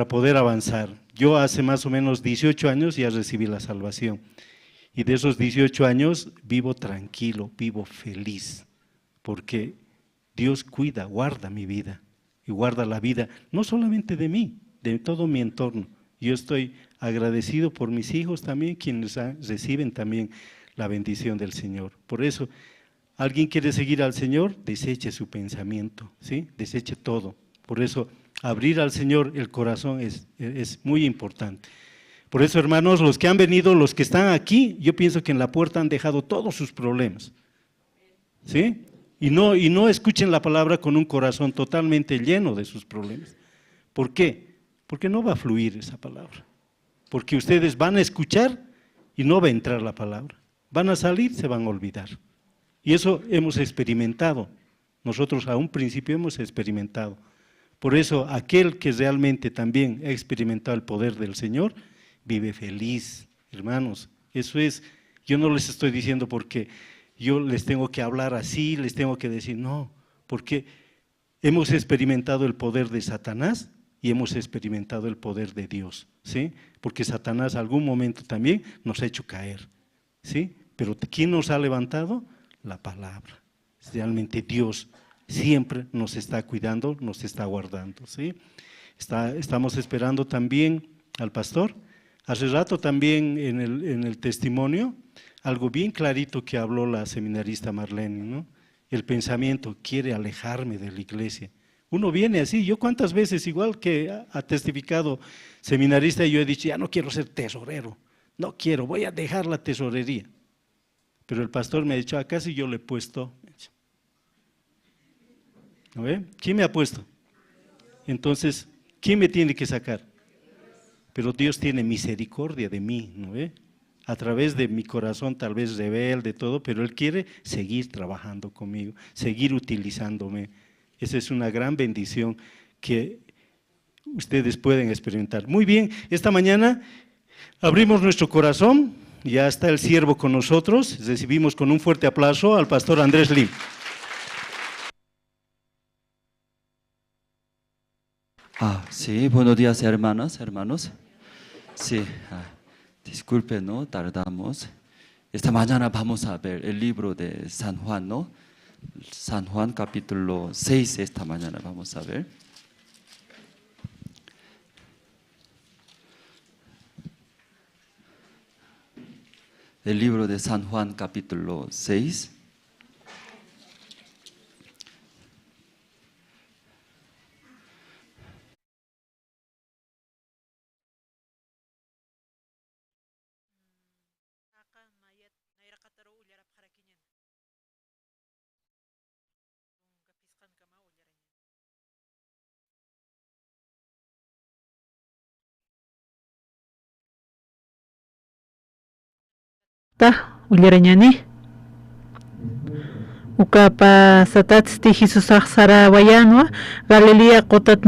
poder avanzar. Yo hace más o menos 18 años ya recibí la salvación. Y de esos 18 años vivo tranquilo, vivo feliz, porque Dios cuida, guarda mi vida. y guarda la vida, no solamente de mí, de todo mi entorno. Yo estoy agradecido por mis hijos también, quienes reciben también la bendición del Señor. Por eso, alguien quiere seguir al Señor, deseche su pensamiento, ¿sí? Deseche todo. Por eso, abrir al Señor el corazón es muy importante. Por eso, hermanos, los que han venido, los que están aquí, yo pienso que en la puerta han dejado todos sus problemas, ¿sí? Y no escuchen la palabra con un corazón totalmente lleno de sus problemas. ¿Por qué? Porque no va a fluir esa palabra. Porque ustedes van a escuchar y no va a entrar la palabra. Van a salir, se van a olvidar. Y eso hemos experimentado. Nosotros a un principio hemos experimentado. Por eso, aquel que realmente también ha experimentado el poder del Señor, vive feliz, hermanos. Eso es, yo no les estoy diciendo porque yo les tengo que hablar así, les tengo que decir, no, porque hemos experimentado el poder de Satanás y hemos experimentado el poder de Dios, ¿sí? Porque Satanás algún momento también nos ha hecho caer, ¿sí? Pero ¿quién nos ha levantado? La palabra. Realmente Dios siempre nos está cuidando, nos está guardando, ¿sí? Estamos esperando también al pastor. Hace rato también en el testimonio, algo bien clarito que habló la seminarista Marlene, ¿no? El pensamiento, quiere alejarme de la iglesia. Uno viene así, yo cuántas veces, igual que ha testificado seminarista, yo he dicho, ya no quiero ser tesorero, no quiero, voy a dejar la tesorería. Pero el pastor me ha dicho, acá sí yo le he puesto. ¿No ve? ¿Quién me ha puesto? Entonces, ¿quién me tiene que sacar? Pero Dios tiene misericordia de mí, ¿no ve? A través de mi corazón tal vez rebelde, todo, pero Él quiere seguir trabajando conmigo, seguir utilizándome. Esa es una gran bendición que ustedes pueden experimentar. Muy bien, esta mañana abrimos nuestro corazón, ya está el siervo con nosotros, recibimos con un fuerte aplauso al pastor Andrés Lim. Sí, buenos días hermanos. Sí, disculpen, ¿no? Tardamos. Esta mañana vamos a ver el libro de San Juan, ¿no? San Juan capítulo 6, esta mañana vamos a ver. El libro de San Juan capítulo 6. Ullarañani ukapa satatsti Jesusaq Sarawayanwa Galilea qotat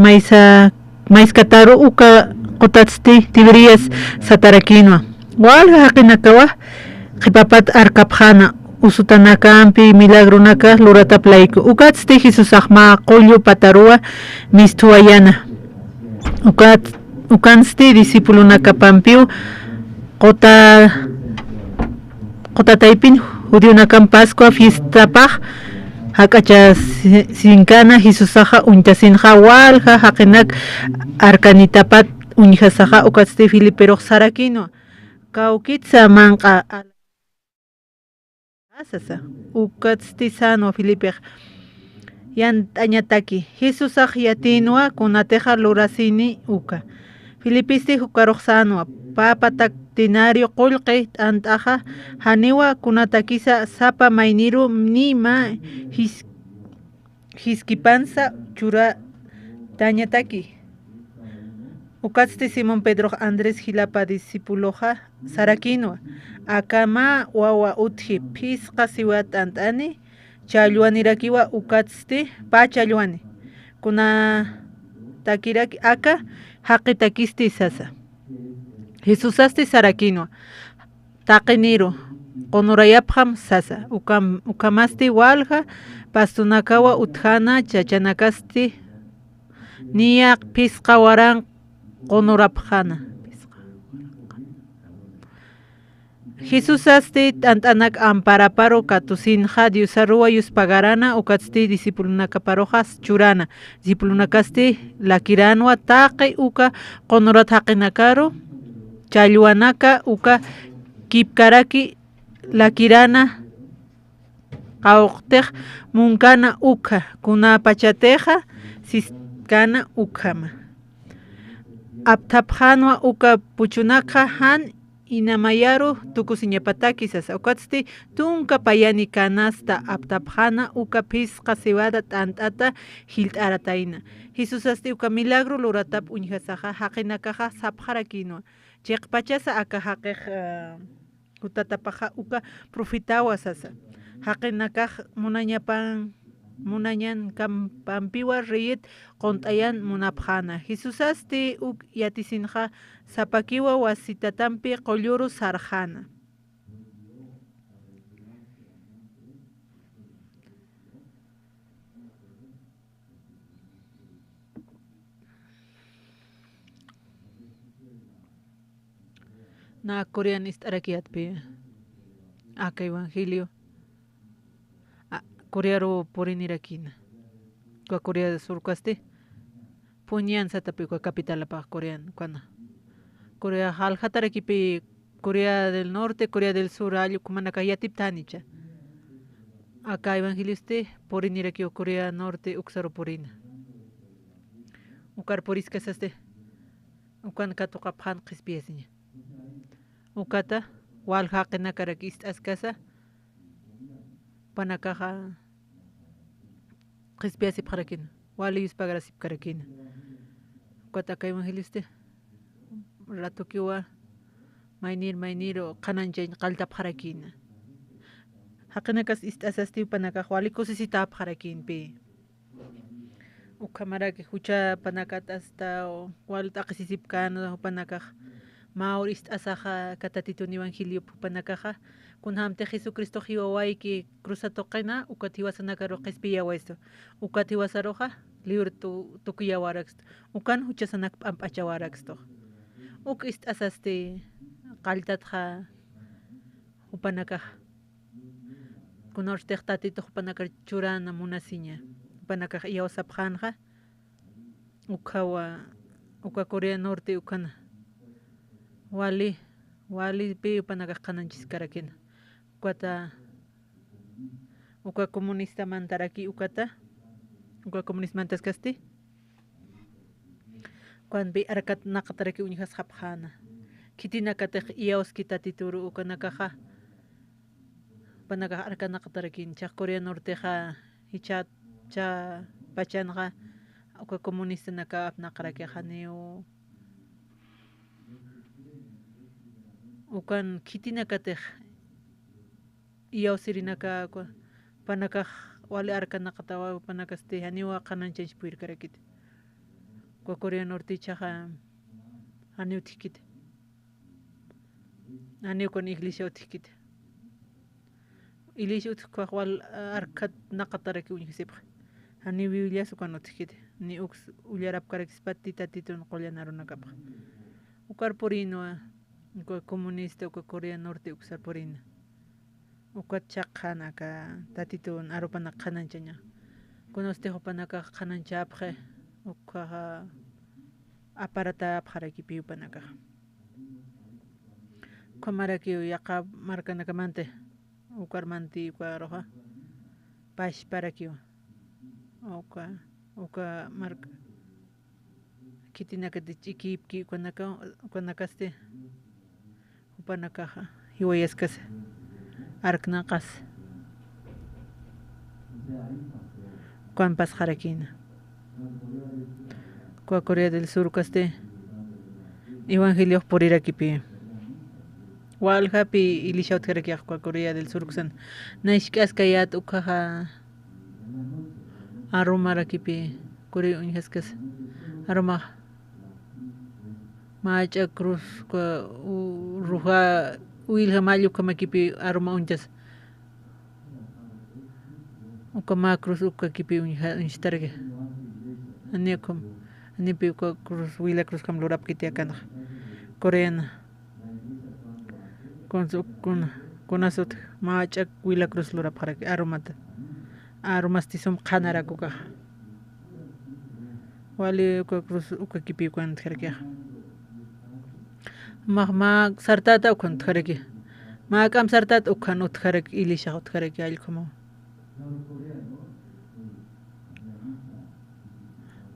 maiskataru uka qotatsti Tiberias Satarakinwa walqa haqinakawa qipapat arkapjana usutanakampi milagrunaka lurataplayku ukatsti Jesusaq maqullu patarua mistuayana ukansti discipulunakapampiu Qotataypin Judionakan Pascua fiestapaj hakacha sinkana Jesusaja untasinja walja haqinak arkanitapat unjasaja ukatsti Filiperoq Sarakino kaukitsa manqa asasa ukatsti sano Filipeq yantañataki Jesusaj yatinwa kunateja lurasini uka Filipisti hukaroq sanwa papatak tinario qulqi t'antaja haniwa kunatakisa sapa mayniru nima hiskipansa chura tañataki ukatsti Simón Pedro Andrés Hilapa discipuloja Sarakinwa akama wawa utji pisqa siwa t'antani challwanirakiwa ukatsti pachallwani kuna takiraki aka haqitakisti sasa Jesusasti Sarakinwa taqiniru qonurayapqam sasa ukamasti walqa pastunakawa uthana chachanakasti niyaq pisqa waran qonurapqana Jesús asti tantanak amparaparo katusinja diusarua yus pagarana ukatsti discipulunaka parojas churana discipulunakasti lakiranwa taqi uka qonorat haqinakaro challwanaka uka kipkaraki lakirana qawqtiq munkana uka kuna pachateja siskana ukama aptapjanwa uka puchunaka han inamayaru tukusiñapataki sasa ukatsti tunka payani kanasta aptapjana uka pisqa cebada t'ant'ata hilt'arataina Jesús asti uka milagro luratap uñhasaja haqinakaja sapjarakinwa chiqpachasa aka haqiq utatapaja uka profitawa sasa haqinakaj munañan kampampiwa riyit qont'ayan munapjana Jesús asti uk yatisinja sapakiwa wasitatampi qolluru sarjana na Korean ist'arakiatpi aka evangelio Korearo porinirakina kwa Corea del Sur kwaste puñan satapi kwa capital pa coreano kwana Corea halhatarakipi Corea del Norte Corea del Sur allu kumanaka yatip tanicha acá evangeliste porinirakio Corea Norte uksaro porina ukar poriska saste ukan katoka phan qispiasiña ukata wal haqina karakist askasa panakaja qispiasi pqarakina wali yuspagrasip karakina kwataka evangeliste ratukiwa mayniro qananchay qalta pqarakina haqinakas istasasti panaka wali kusisita pqarakinpi ukamaraki hucha panakat hasta wal taqisisip kana panaka maur istasaja katatitun evangelio panakaja kunhamte Jesucristo hiwawayki cruzatoqina ukatiwasanakaro qispiyawasto ukatiwasaroja libro tukuyawaraksto ukan huchasanak p'amp'achawaraksto uk istasasti qaltatja upanakaj kunortej tatito upanakar churana munasiña upanakaj iyawasapjanja uka Corea Norte ukana wali pi upanakaj qananchis karakina uka comunista mantaraki uka comunista mantaskasti kuan bi arkat naqataraki uñijas hapjana kitinakataj iyawaskita tituru ukanakaja panakaj arkat naqatarakin cha Corea Norteja hicha cha pachanja uka comunista naka apnaqaraki janeo ukan kitinakataj iyawsirinaka panakaj wali arkat naqatawa panakaste haniwa qananchach puirkarakit kwa Corea Norte chaja haniw tikit haniw kon iglesia utikit iglesia utkwa wal arkat naqataraki uñisip haniw biblia sukan utikit ni ux ullarap karakspatti tatitun qollanarunakapaq ukar porino uka comunista uka Corea Norte uksar porina uka chaqana ka tatitun aropana qananchaña kunoste hopanaka qananchapje uka aparata pqarakipi upanaka kamaraki yaqa markanakamante ukarmanti uka roja pash paraki uka marka kitinaka de chiquipki ukanakaste upanakaja hiwayaskas arknaqas kuanpas jarakina kwa Corea del Sur kaste evangelio porirakipi walhapi ilishaut karakiaq kwa Corea del Sur kusan naishkaskayat ukaja arumarakipi Corea uñhaskas aruma macha cruz kwa ruja uilha mayu kamakipi aruma unjas ukama cruz ukakipi uñhastarge aniakum anipi cruz wila cruz kam lurap kiti akana coreana con azot macha Huila Cruz lura para que aromas tisum kanara kuka wali uka cruz uka kipi kwan tharkia ma sartata ukon tharki ma kam sartat ukan utharek ilisha utharek alkomo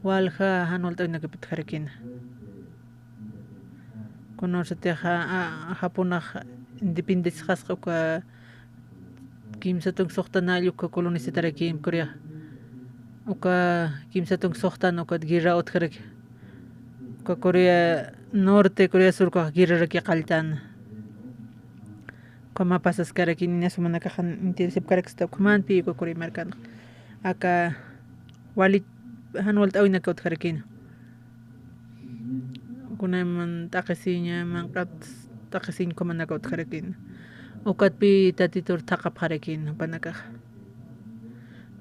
walha hanol tawna ke tharkin conoce japonaj independencia khasqa uka kimsa tung soxtanal uka colonizar aquí en Corea uka kimsa tung soxtan uka guerra otkarek uka Corea norte Corea sur uka guerra aquí qaltan como pasas cara aquí ni asumana kajan interese karek sta kuman pi uka Corea mercado aka wali hanwal tawina ka otkarekin kuna man takasinya man kat takasin ko man na ka otkarekin ukat pi tatitor takap harekin panaka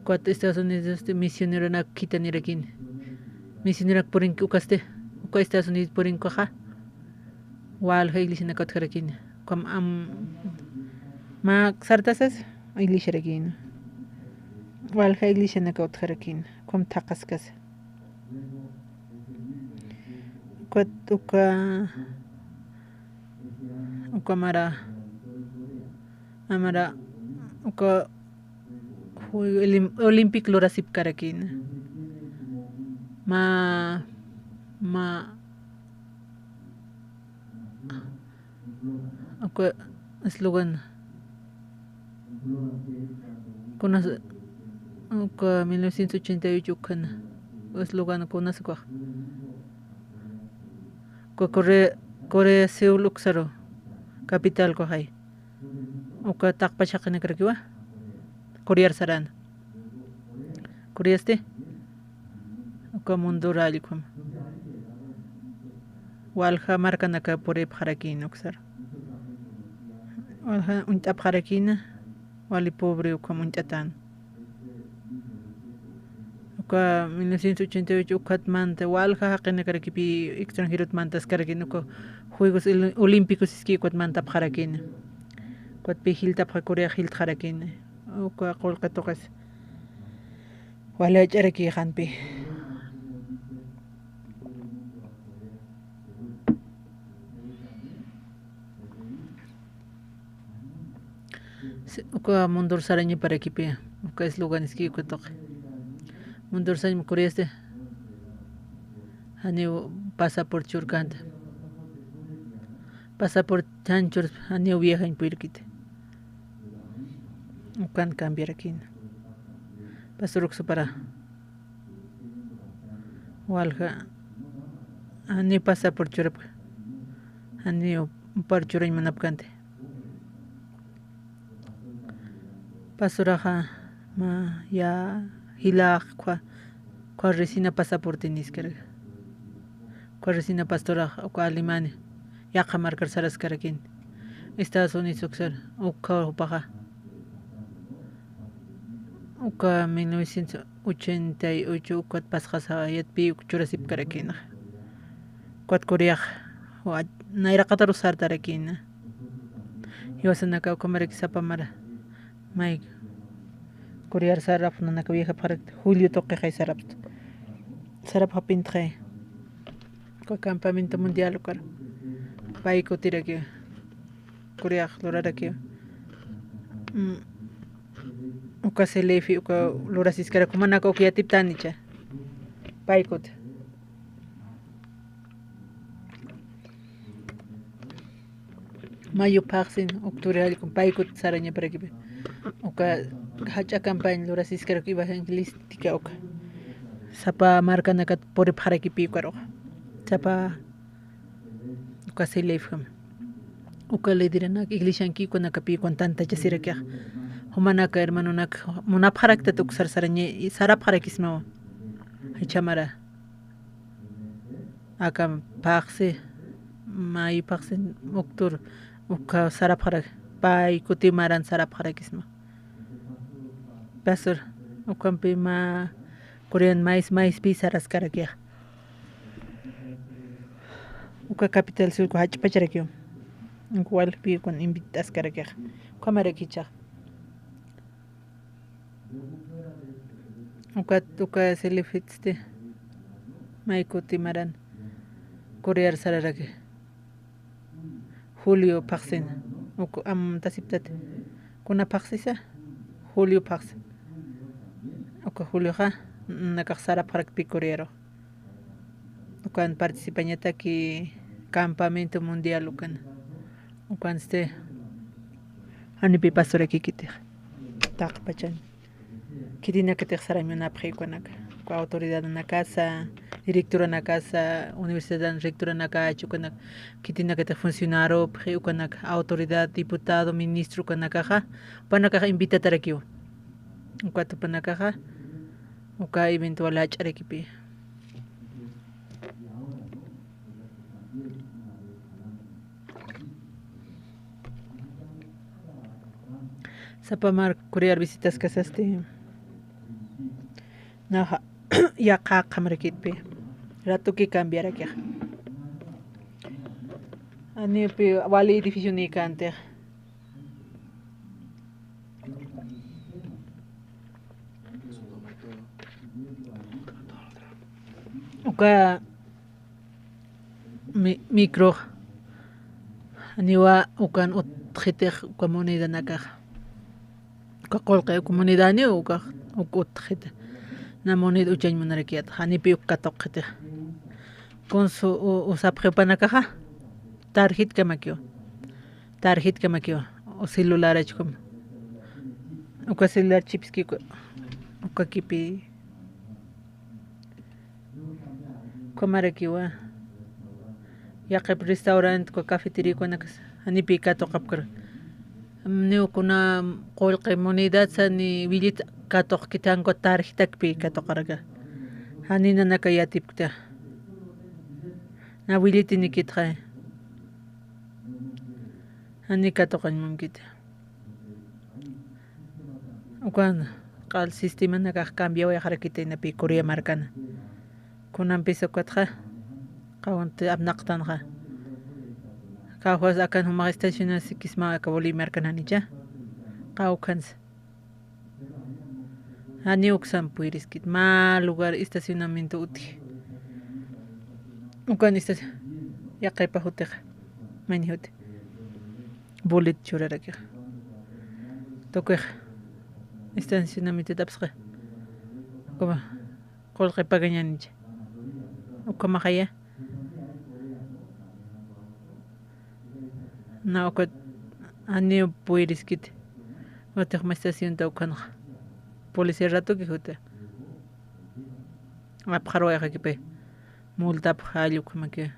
kuat Estados Unidos misionero na kita nirekin misionero porin ukaste uka Estados Unidos porin ko ha wal iglesia na kot harekin kom ma sartasas iglesia rekin wal iglesia na kot harekin kom takaskas kuat uka mara amara uka Olympic lorasip karakin ma uka slogan kuna uka 1988 kan slogan kuna sakwa ko Korea Seoul uksaro capital ko hay uka takpa siya kanakrakiwa Korea saran Korea este uka mundo ralikum walha marka naka pore pharakin uksar walha untap pharakin wali pobre uka muntatan uka 1988 ukat manta walha haqina karakipi extranjero mantas karakin uka Juegos Olímpicos iski kuat manta pharakin kuat pi hilta pha Korea hilt kharakin uka kolkatokas wala charaki khanpi uka mundur saranya para kipi uka slogan iski kutok mundur saranya Korea este hani pasaport churkant pasaport chanchur hani vieja en pirkite ukan cambiar aquí pasuruk para walha hani pasaport churap hani par churay manapkante pasuraja ma ya hilaq kwa resina pasaporte niskar kwa resina pastora kwa alemania ya marcar saras karakin Estados Unidos uksar uka upaja uka 1988 kuat paskhasa yat pi churasip karakin kuat Korea wa naira qatar usar tarakin yosana ka comer sapamara mai Korea sarap na nakawieja para Julio toque hay sarap hapintre ko campamento mundial ukar pai ko tira que Korea lorara que uka selefi uka lorasis kara kumana ko kia tiptanicha pai ko mayo paxin octubre al pai ko saranya para que uka hacha campaña lorasis kara que iba evangelística uka sapa marca nakat por para que pico sapa uka selefam uka le dirana iglesia ki ko nakapi kon tanta chasira kya humana ka hermano nak munap harakta tuk sarsaranye sarap harakisma hichamara akam paxse mai paxse oktur uka sarap harak pai kutimaran sarap harakisma pasur ukampi ma Korean mais pi saras karakia uka capital sur ko hach pacharakyo igual pi con invitas carga cámara kicha uka selifitste maiko timaran Korear sararage Julio Paxin uko tasiptat kuna Paxisa Julio Pax uka Julio ha nakaxara parak pi Korearo ukan participañata ki campamento mundial ukan anipi pastora kikite tak pachan kitina que te xaraño na prekuanak ko autoridad na casa directora na casa universidad rectora na casa chukanak kitina que te funcionario prekuanak autoridad diputado ministro kana caja panaka invita tarakio uka panaka uka eventual acharekipi Sapamar Korear visitas casaste Naha ya kamera kitpe ratu ki cambiar aquí ani pe wali edificio ni cante uka micro aniwa ukan utkhiter comunidad naka kakolqe comunidad ni uka utkhiter na moned uchañ manarakiat hanipi ukatoqte con su usapqepanakaja tarjit kamakio o celular achkum uka celular chipski uka kipi kamarakiwa yaqep restaurant ko cafeteria konakas hanipi katoqapkar neu kuna qolqe monedad sani bilit katoq kitanko tarjitak pi katoqaraga hanina nakayatipkta na biliti nikitqa hani katoqan mumkita ukan qal sistema nakaq cambiawa yaqrakita inapi Korea markana kunan piso katqa qawante abnaqtanqa kawas akan huma estaciona sikisma akaboli markana nicha qawkans hani uksan puiriskit mal lugar estacionamiento uti ukan estación yaqaypa hutiqa mani huti bolet churaraki tokuq estacionamiento tapsqa kuma qolqi pagañanicha ukama khaya na ukat hani puiriskit otiqma estación tawkanqa policía rato que juta apkharo ya kipe multa phalu kuma ke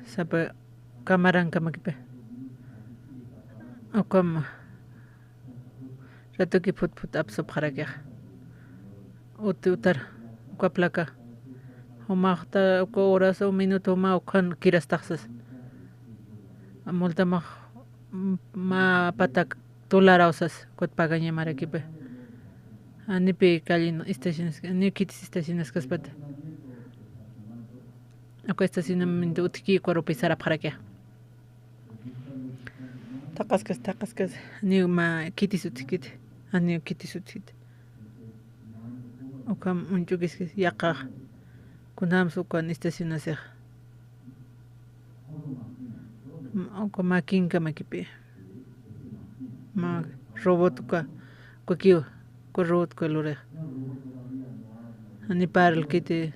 sapa kamaran kama kipe okam rato que put apso pharaga utar ko plaka homaqta ko horas o minuto ma okhan kiras taxas multa ma patak $2 kot pagaña marakipe anipi kalino estaciones ni kitis estaciones kaspat ako estacionamiento utki ko rupisara pharakia taqaskas ni ma kitis utkit ani kitis utkit okam unchugis yaqa kunam sukan estacionase oko makinka makipe ma robot ko kio ko robot ko lore ani par el kite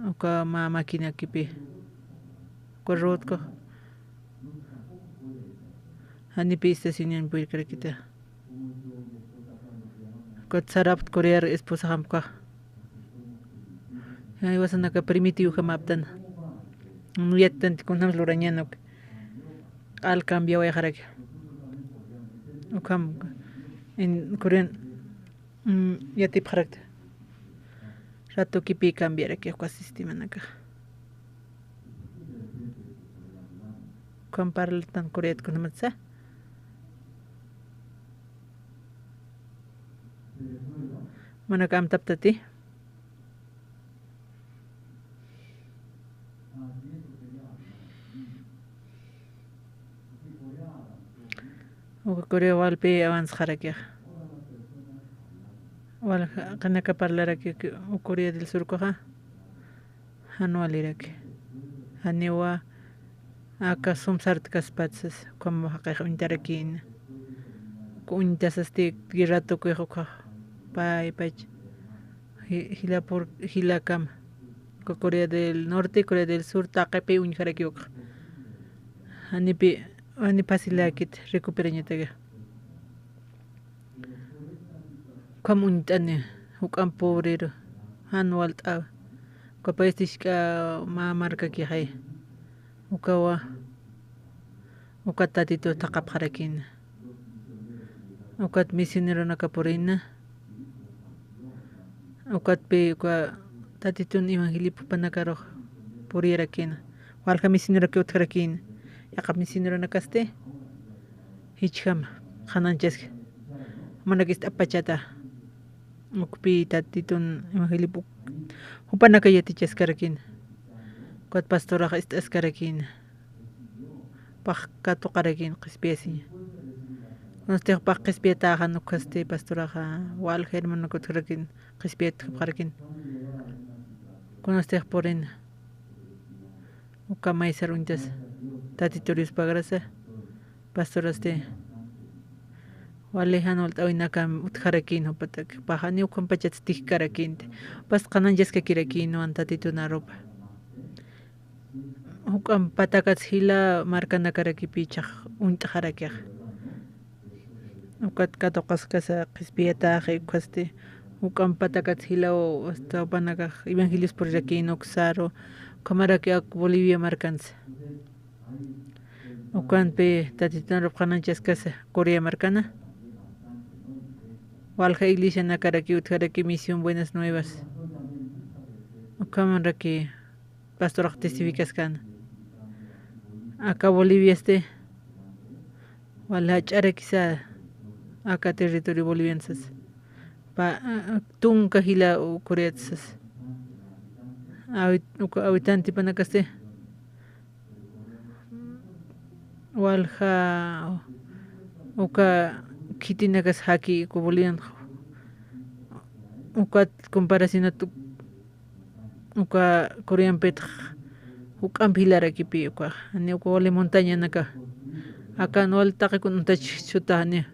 oka ma máquina kipi ko robot ko ani pista sinin puir krekita ko tsarap korear esposa hamka ay wasana ka primitivo hamaptan nuyatan kunam lorañano al cambio voy a dejar aquí okam en Korean ya te parakta rato kipi cambiar aquí ko sistema naka comparar tan Korea con matsa mana kam taptati Corea walpi avanzaraki. Wal kanaka parlaraki Corea del Sur koja. Anualiraki. Aniwa aka sumsart kaspatsas como haqqa intarakin. Kuntasasti girato kuja pai hilakam. Corea del Norte y Corea del Sur taqapi unjarakiuq. Ani pasilakit recuperañataga. Como untane hukam pobrero anual ta. Kapastishka ma marca ki hay. Ukawa ukatatito taqapqarakin. Ukat misionero nakapurina. Ukat pe uka tatitun evangelipo panakaro purierakin. Walka misionero que utrakin. Yakap misionero nakaste. Hicham hananches. Manakist apachata. Ukpi tatitun evangelipo upanakayatichas karakin. Kuat pastora estas karakin. Pakkato karakin qispiasi. Nostek pak qispiata hanukaste pastora wal hermano kutrakin qispiat karakin. Nostek porin. Ukamay saruntas. Tatitorius pagrasa. Pastoraste. Walehan ultawinakam utkarakin hopatak. Pahani ukampachat karakin. Pas kananjas kakirakin no antatituna ropa. Ukam patakat hila markana karakipichak untaharakiak. Ukat katokas kasa qispiata kaste. Ukam patakat hila o hasta panaka evangelios por yakin oxaro. Kamarakiak Bolivia marcans. Ukan pe tatituna ropa kananjas kasa Corea marcana. Walja iglesia nakaraki utjaraki misión Buenas Nuevas. Ukamanraki pastor testificas kan. Acá Bolivia este. Walja charakisa acá territorio boliviansas. Pa tunka hila Coreatsas. Habitante panakaste. Walja uka kitinakas haki ko bolivian. Ukat comparación tu uka Korean pet ukam hilaraki pi uka ani uka wale montaña naka acá no altaqi kun untach chutani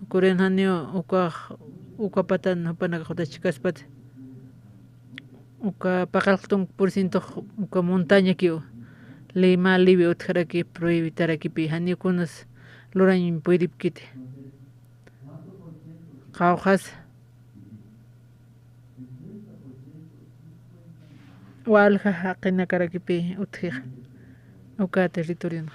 Korean hanio uka patan panaka khotach kaspat uka pakaltung % uka montaña ki Lima libi utjaraki prohibitaraki pi hani kunas lorañ puidipkite qawjas walja haqina karakipi utjij uka territorio.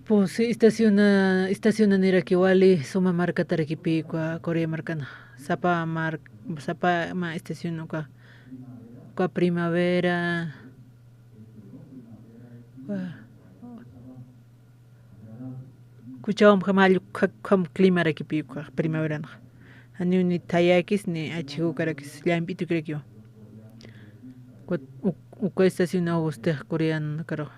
Pues estaciona niraki wali suma marca tarakipi kwa Corea marcana sapa ma estación uka primavera kuchawam kamalu kam clima rakipi kwa primavera. Ani ni tayakis ni achihu karakis lampitu krekio. Uka estación auguste coreano karo.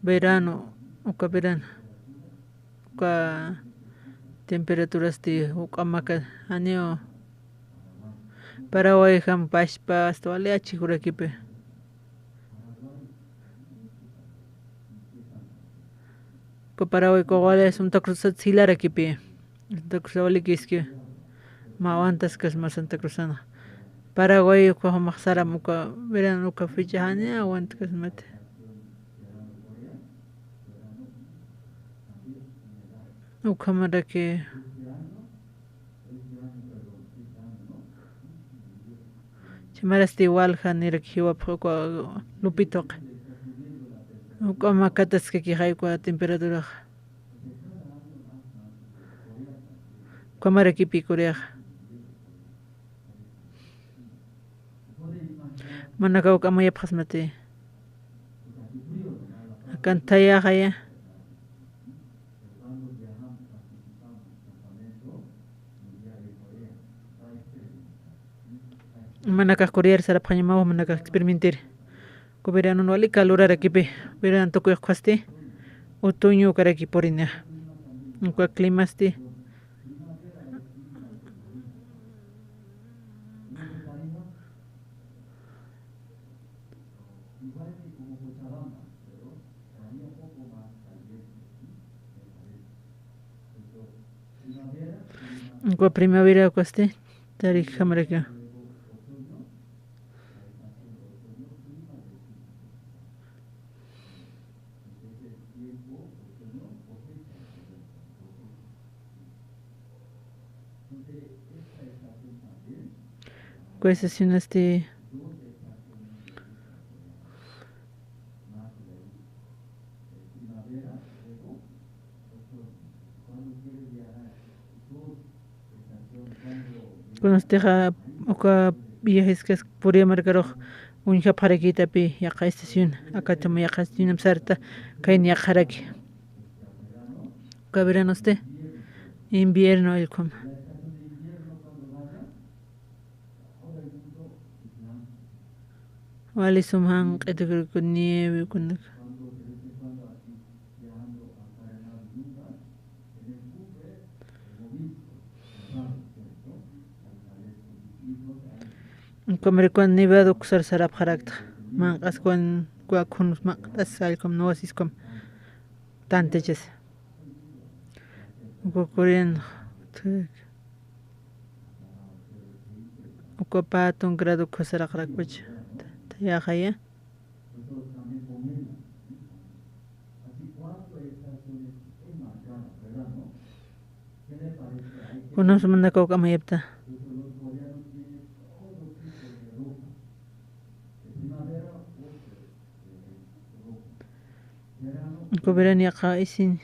Verano, uka verano. Uka temperaturas de uka maka anio. Paraguay ham pashpa hasta vale achihu rakipi. Ko Paraguay ko wala Santa Cruz sila rakipi. Santa Cruz wala kiski mawantas kas ma Santa Cruzana. Paraguay ko maksara muka verano ka fichahani awant kas mate. Ukamara ke chamaras igual hanir kiwa ko lupitok. Ukama katas ke hay ko temperatura. Kamara kipi Korea. Manakaw kamaya phasmate. Akan taya kaya. Manaka Korea sarap kanya mau manaka experimentir. verano no ali calor arakipi verano tokuy qhasti otoño karaki porina uka climasti uka primavera qhasti tarik hamaraka estación con esteja oka viajes que podría marcar un japarequita pi yaqa estación acá tamo yaqa estación sarta kain yaqaraki oka verano invierno el com Wali sumhan qetegir con nieve con comer con nevado kusar sarap harakta man as con kunus ma asal com no asis com tanteches korean ocupa un grado kusar harakbach ya khaya kunos manda ko kamayepta ko verano yaqa isin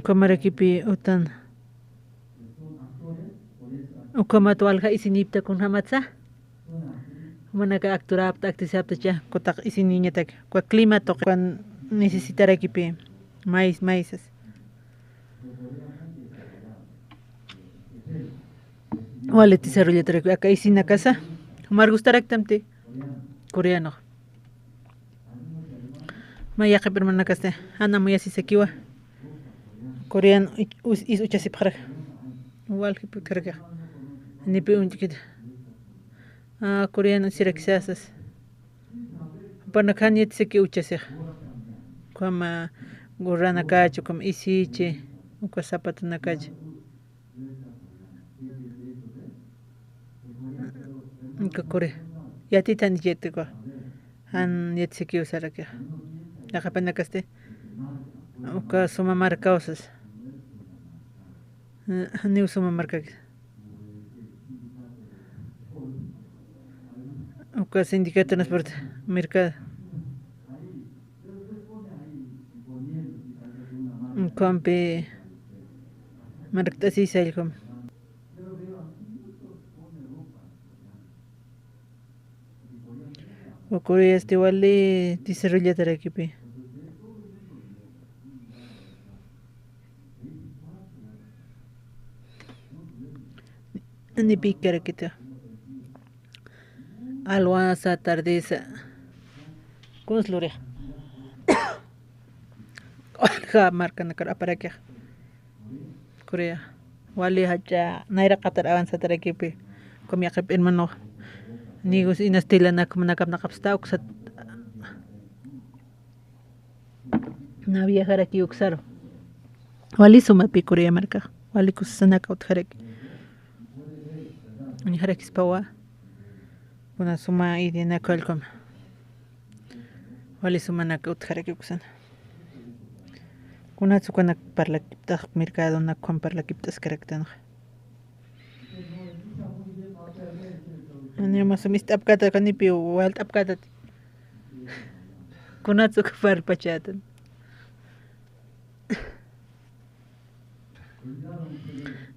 Kamarakipi utan ukamat walha isinipta kun hamatsa manaka actorapta actisapta cha kotak isiniñatak kwa clima to kwan necesitarakipi maízes wale desarrollataraki acá isina casa mar gustarak tamte coreano maya permanakaste ana muy así sekiwa coreano is uchasip khara wal hip karga ni pe unchikid coreano siraksasas panakhani seki uchase como gorrana cacho como isiche uka zapato na calle uka kore yati tan jete ko han yet seki usaraka la japana kaste uka suma marca osas hani usuma marca uka sindicato de transporte mercado compe marca si salcom Korea este wale desarrolla tarakipe ni pikara kita alwasa tardesa con slore ja marca na kara para que Korea wale haja naira qatar avanza tarakipe como ya que hermano nigos inastila na como nakap nakapsta uksat na viajar aquí uksaro wali suma pi Korea marca wali kusana ka utharek ni harek spawa kuna suma idina kolkom wali suma na ka utharek uksana kuna tsukana parla kipta mercado na comprar la kiptas karaktan ani mas mist apkata kanipi walt apkata kuna tsuk par pachatan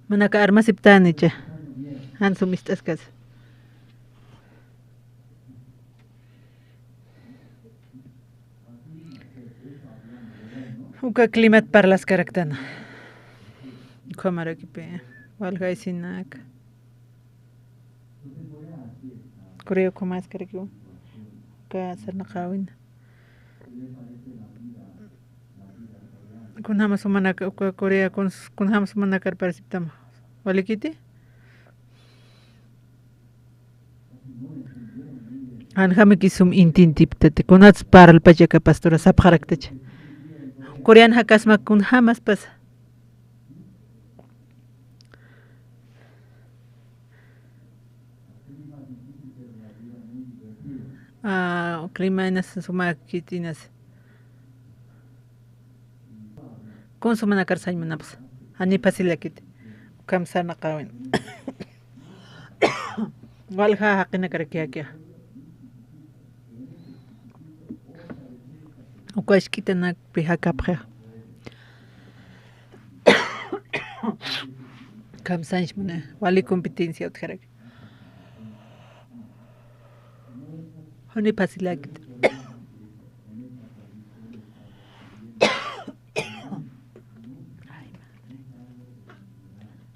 manaka armas iptani cha han sumist askas uka climat parlas karaktana Cámara que pe. Valga y sin nada. Creo que más creo que hacer na kawin. Kun hama sumana Korea kun hama sumana kar parasiptama. Vale kiti? Anjame kisum intintiptate kunats paral pachaka pastora sapharaktacha. Korean hakasma kun hamas pasa. Clima en suma kitinas. Kun sumana kar sañ manapas. Ani pasilakit. Kam sana kawin. Walha hakina karakia. Ukash kita nak pihak kapre. Kam sañ mana wali kompetencia utkarak. Ani pasilakit.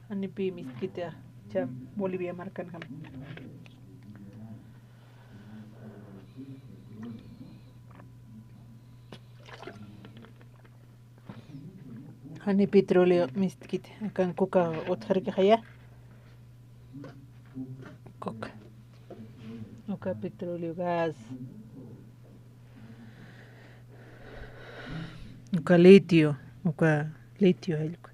Ani pi miskita jam Bolivia markan kam. Ani petróleo miskit akan coca otra que haya. Coca. Coca petróleo gas. Coca litio algo.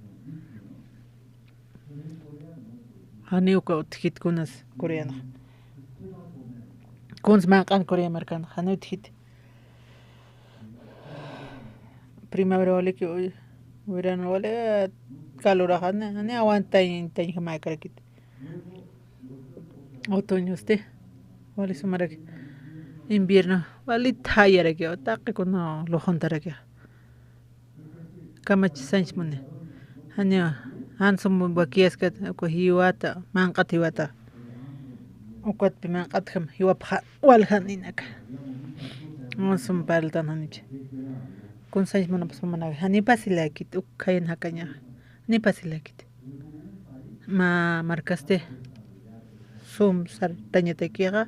Hani uka utkit kunas coreana. Kuns makan Corea markan hani utkit. Primavera vale que verano vale calor hani aguanta en jamaica karakit. Otoño vale sumara invierno vale tayara que otake kono lo jontara que. Kamach sanch mune. Hani hansum bakias kat ko hiwata manqat hiwata ukat pi manqat kham hiwapha walhan inak hansum paltan hanich kun sanj mana pasmana hani pasilakit ukhayn hakanya ni pasilakit ma markaste sum sar tañete kiga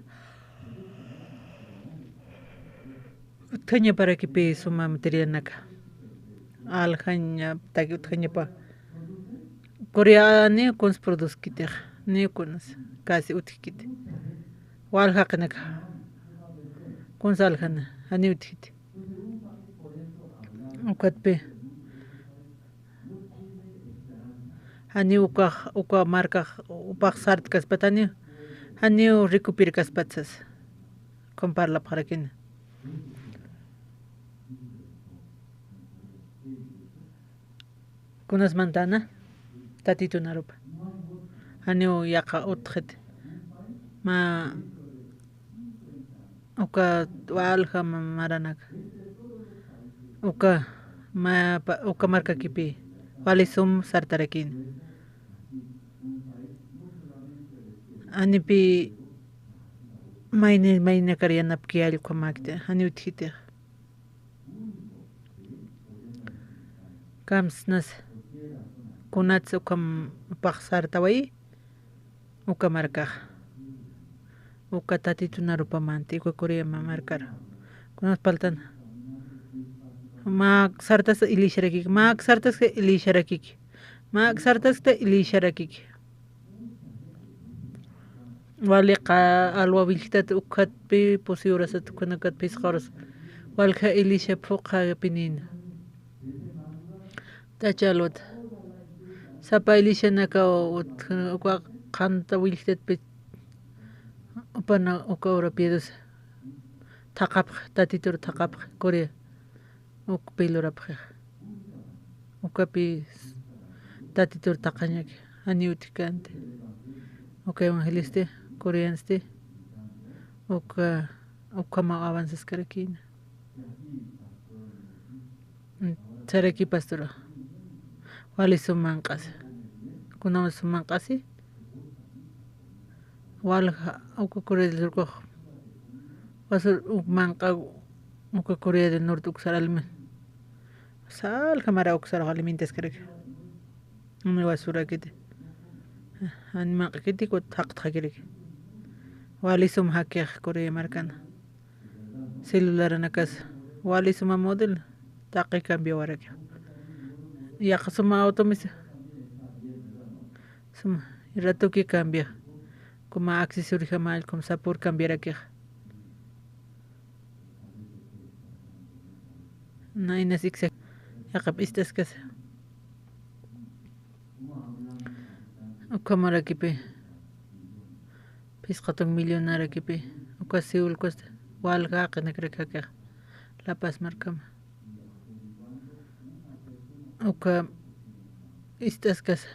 utkhanya para que pe suma material naka alkhanya tagi utkhanya pa Corea ne cons produce kiter ne cons casi utkit wal haqnak cons alkhana ani utkit ukat pe ani uka marka upak sart kaspatani ani recuper kaspatsas compar la parakin kunas mantana tatito narupa haneo yaka utkhit ma uka walha maranak uka marka kipi walisum sartarakin anipi maine karianap kial kwamakte hani utkite kamsnas kunats ukam paksar tawai uka marka uka tatito narupa manti uka Korea markar kunat paltan mak sartas ilisharakik mak sartas ilisharakik waliqa alwabiltat ukat pe posiurasat kunakat pisqaras walka ilisha fuqa pinin tachalot sapa ilisha naka uka qanta wiltat pe upana uka europeos taqap tatitur taqap Korea uk pelorap uka pe tatitur taqañak ani utikante uka evangeliste Koreanste uka ma avances karakin Saraki pastora wali sumanqas kunama sumanqasi wal uka Korea del Sur wasur manqa uka Korea del Norte uksar almen sal kamara uksar alimentos karak Uni basura kiti. Anima kiti ko haq hakiri. Walisum hakir Korea marcana. Celular nakas. Walisuma model. Taqi cambio warak. Ya suma automis. Suma rato que cambia. Como accesorio mal, como sapor cambiar aquí. No hay nada que ya capistas que se. Como aquí pe. Piscatón millonario aquí pe. O casi ul costa. Walga que no creo que La Paz marcama. O que estas que se.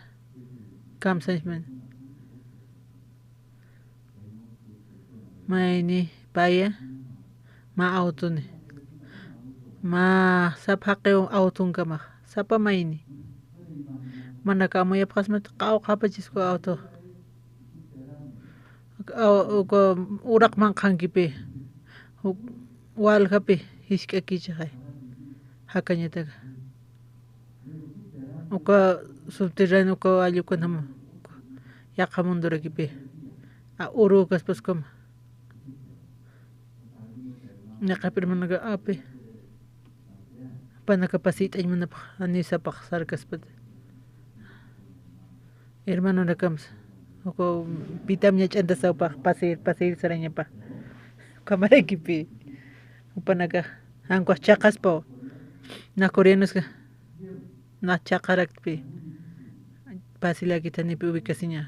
Kamsaisman. Maini paya ma autoni. Ma sapaqeo autun kama. Sapa maini. Mana kamu ya pasmat kau kapa jisko auto. Ko urak man kangipe. Wal kape hiska kichai. Hakanya taga. Oka subterráneo ko ayuko nama. Ya kamundura kipe. A uru kaspas kama. Nakapir managa ape. Panakapasita ay manap anisa paksar kaspat. Hermano nakams. Oko pitam niya chanda sa pasir saranya pa. Kamara kipi. Upanaga angkos chakas po. Na koreanos ka. Na chakarak pi. Pasila kita ni pi ubikasinya.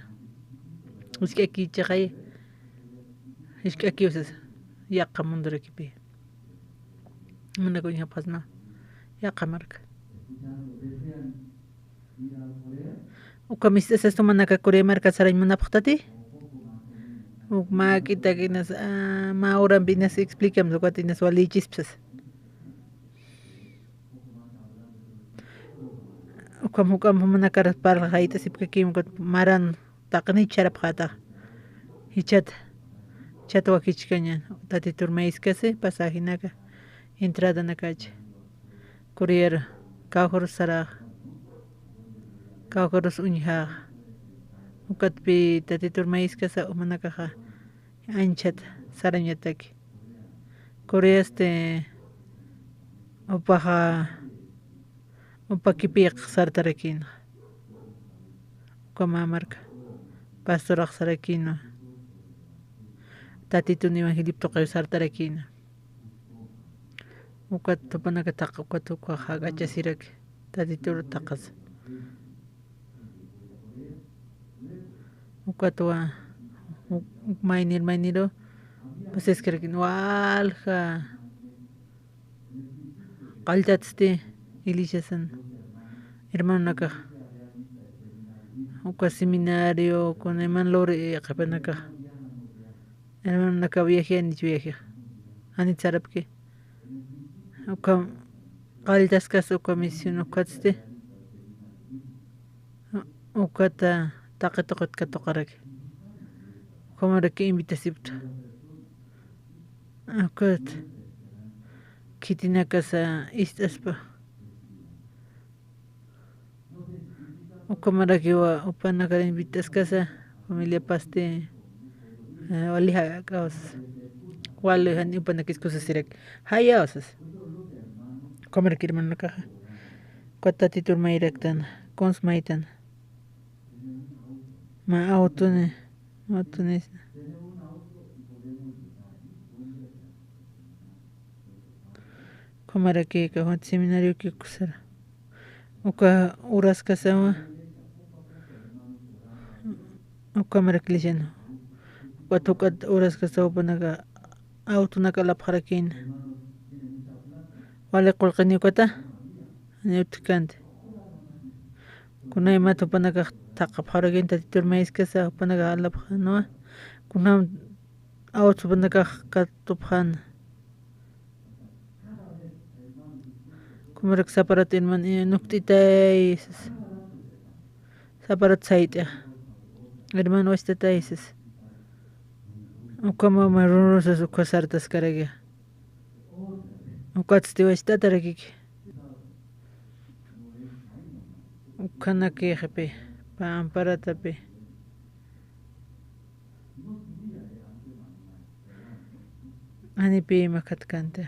Uski aquí chakay. Uski aquí usas. Ya kamundura kipi. Mana ko niya pasna. Ya kamarka. O kamistas esto manaka Korea marca saray manaphtati. O ma kita kinas ma oran binas explicam lo kwatinas walichis psas. O kam manaka para haita sipka kim kot maran takni charap khata. Hichat Chato wakichkañan tati turmais kase pasahinaka entrada na calle Korea kauhor sarah kauhor uñha ukatpi tati turmais kasa umanaka anchat sarañataki Korea opaha upakipiq sartarakin kama marca pastoraq sarakino Tati ni Evangelipto kayo sartarakina. Ukat panaka taka ukatu ka hagacha sirak. Tati tur takas. Ukatwa mainiro. Pues es que walha. Qaltatste ilishasan. Hermano naka. Uka seminario con Eman Lore kapanaka. Hermano naka viaje ni viaje. Ani tsarapke. Uka qaltas kaso comisión ukatste. Ukata taqataqat katoqarak. Como era que invitasipto. Ukat kitina casa istaspa. Como era que upana kara invitas casa familia paste waliha kaos. Wale han upana kis cosas sirak. Haya osas. Como era que hermano naka. Kota titur mairaktan. Cons maitan. Ma autone como era que con seminario que kusara uka uras kasama uka mara klishano watukat uras kasawa panaga auto nakala parakin wale qolqani kota neutkante kunay mato panaga taqap haragen tatitur mais kasa panaga alap no kunam auto panaga katuphan kumarak saparat man nuktitay saparat saite hermano estetaises ukama marurosas ukasartas karage ukatste estataraki ukanakiqpi pamparatapi anipi makatkanta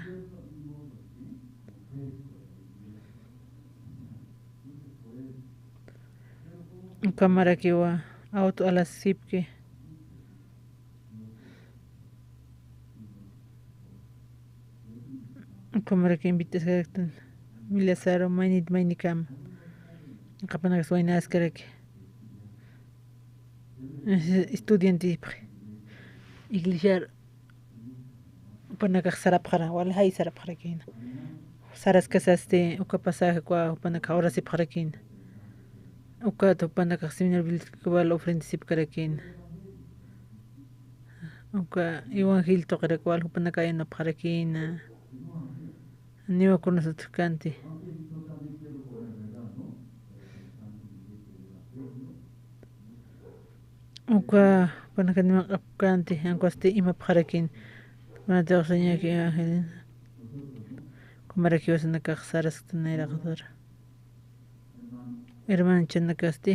ukamarakiwa auto alasipki ukamaraki invitaskaratan milasaro mainit mainikam kapanakas waynaskaraki estudiantipaq iglesia upanakaq sarapqara wala hay sarapqarakina saraskasasti uka pasaje kwa upanaka orasipqarakina uka upanakaq seminario bíblico wala ofrendasipqarakina uka evangelio toqarak wala upanaka yanapqarakina niwakunas kanti uka upanaka niwaqapkanti ankuasti imapqarakin manataqsañaki Angelina kumarakiwasanakaq sarastaniraqdar hermano chanakasti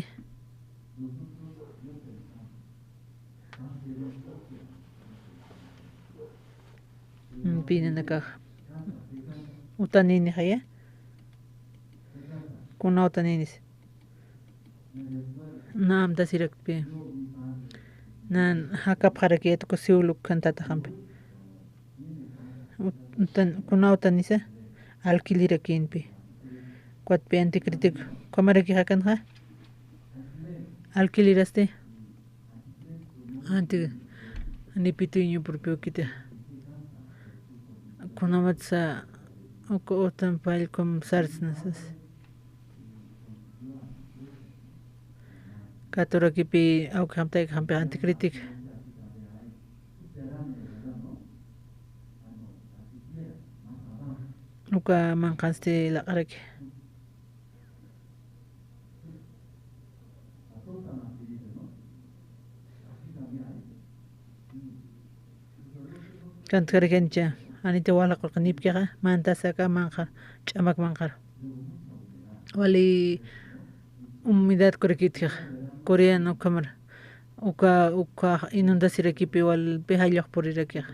pinanakaq utanini haya kuna utaninis naam tasirakpi nan hakapqaraki atuku siuluk kantata hampi kuna utanisa alquilirakinpi kuatpi anticritico kamaraki hakanja alquiliraste anti anipituño propio kita kunamatsa uka utan palkom sarsnasas katurakipi aukamtay hampi anticritic uka manqansti laqaraki kantkarkancha anita wala qanipkiqa mantasaka manqa ch'amak manqar wali humedad kurakitqa coreano kamara uka inundasirakipi wal pihallaq purirakiqa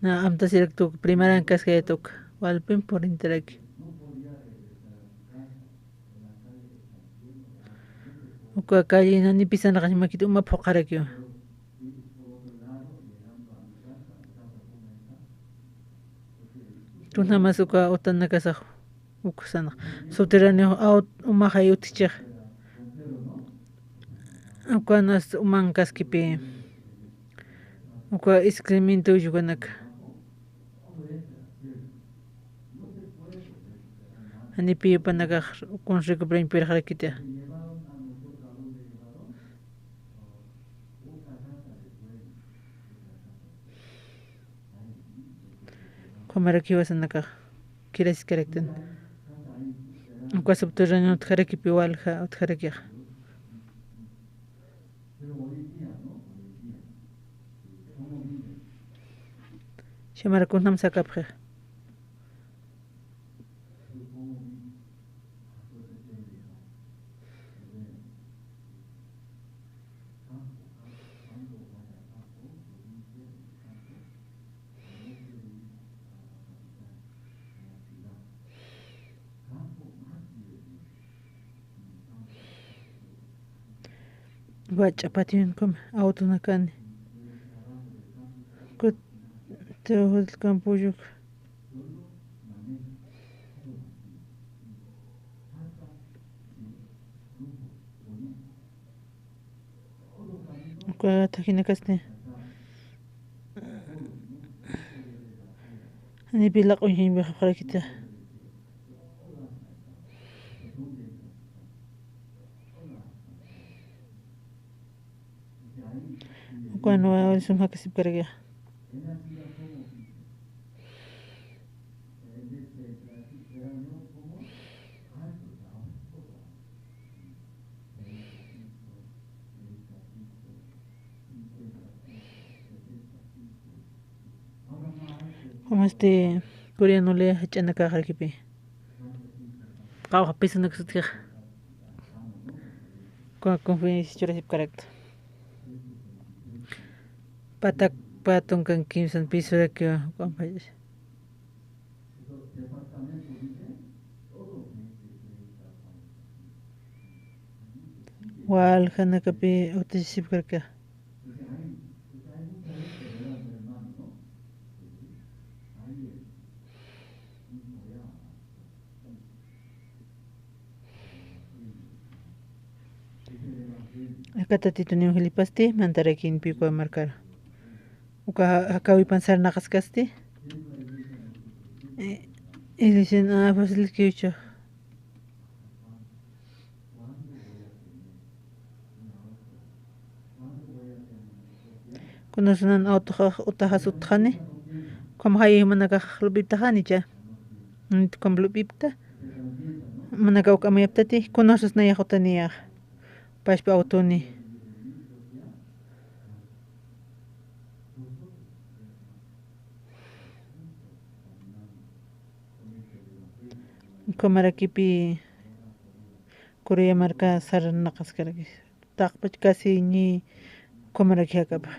na amtasiraqtuk primaran kasqaytuk walpin purintaraki uka calle nani pisanaqa makita uma phuqarakiwa tunamas uka utanakasaq ukusana subterráneo out umahay utichiq ukanas umankaskipi uka excremento yuganaka anipi upanakaq ukunriku prinpirqarakita Komarakiwasanakaq kiraskaraqtan uka subterráneo utqharakipi walqa utqharakiqa shamarakunam sakapqa Guachapatiunkam autonakani kut campuyuk uka takinakaste anipi laq'uña haqarakita Cuando es una que se perdió. como coreano le hachana kajarkipi qawqa pisanaksutia con conferencia chorasip correcto patak patong kan kimsan piso de que compañeros wal khana kapi otisip karka akata tituni hilipasti mantarakin pico marcar uka akawi pensar nakaskasti y dicen fácil que yo kuno sunan utahas uthani como hay manaka lubitahani cha como lubipta manaka ukamyaptati conoces na yahotania pashpa autoni como arakipi Korea marca saran nakaskaraki takpach casi ni como arakiakapa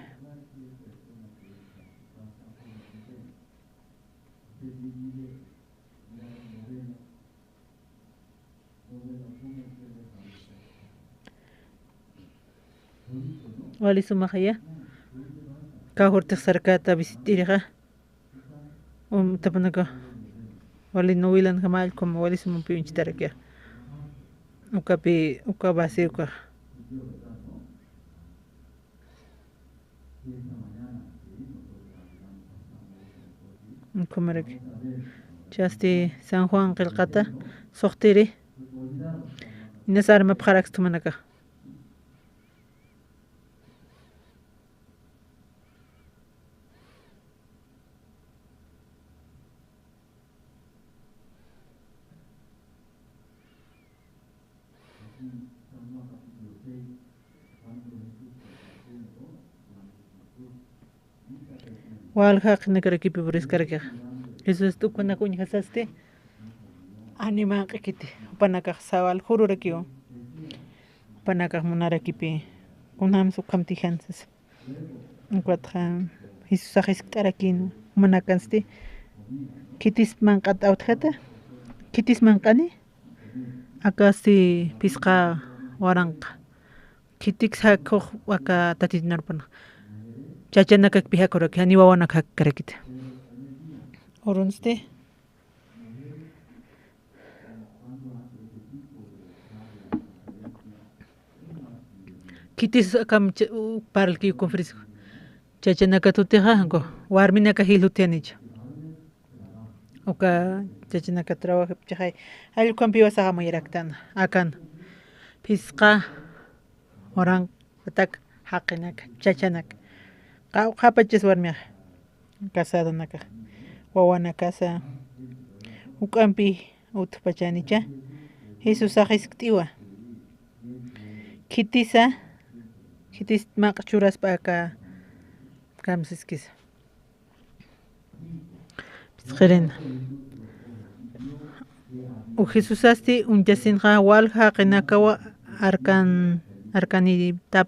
wali sumakaya kahortik sarkata bisitiriga tapanaka wali nowilan kamal como wali sumumpi unchitarakia uka base uka comeraki chasti San Juan qilqata soqtiri inasarma pqarax tumanaka wal haqna karakipi buris karaka eso es tu kuna kuñ hasaste anima qikiti panaka sawal hururakiyo panaka munarakipi kunam sukamti hansas encuentra hisusajis tarakin manakansti kitis manqat awthata kitis manqani akasi pisqa waranqa kitiksa koq waka tatinarpana chachanaka pihakoraki ani wawanaka karakita orunste kitis akam paralki conferencia chachanaka tutiqa hanko warminaka hilutianicha oka chachanaka trabajo pichaqay allqan piwasaqa mayraktana akan pisqa oran patak haqinaka chachanaka qapachis warmiqa casado naka wawana casa ukampi utpachanicha Jesus ajis ktiwa kitis maqchuras paka kamsiskis Pisqirina u Jesus asti unchasinqa walqa qinakawa arkani tap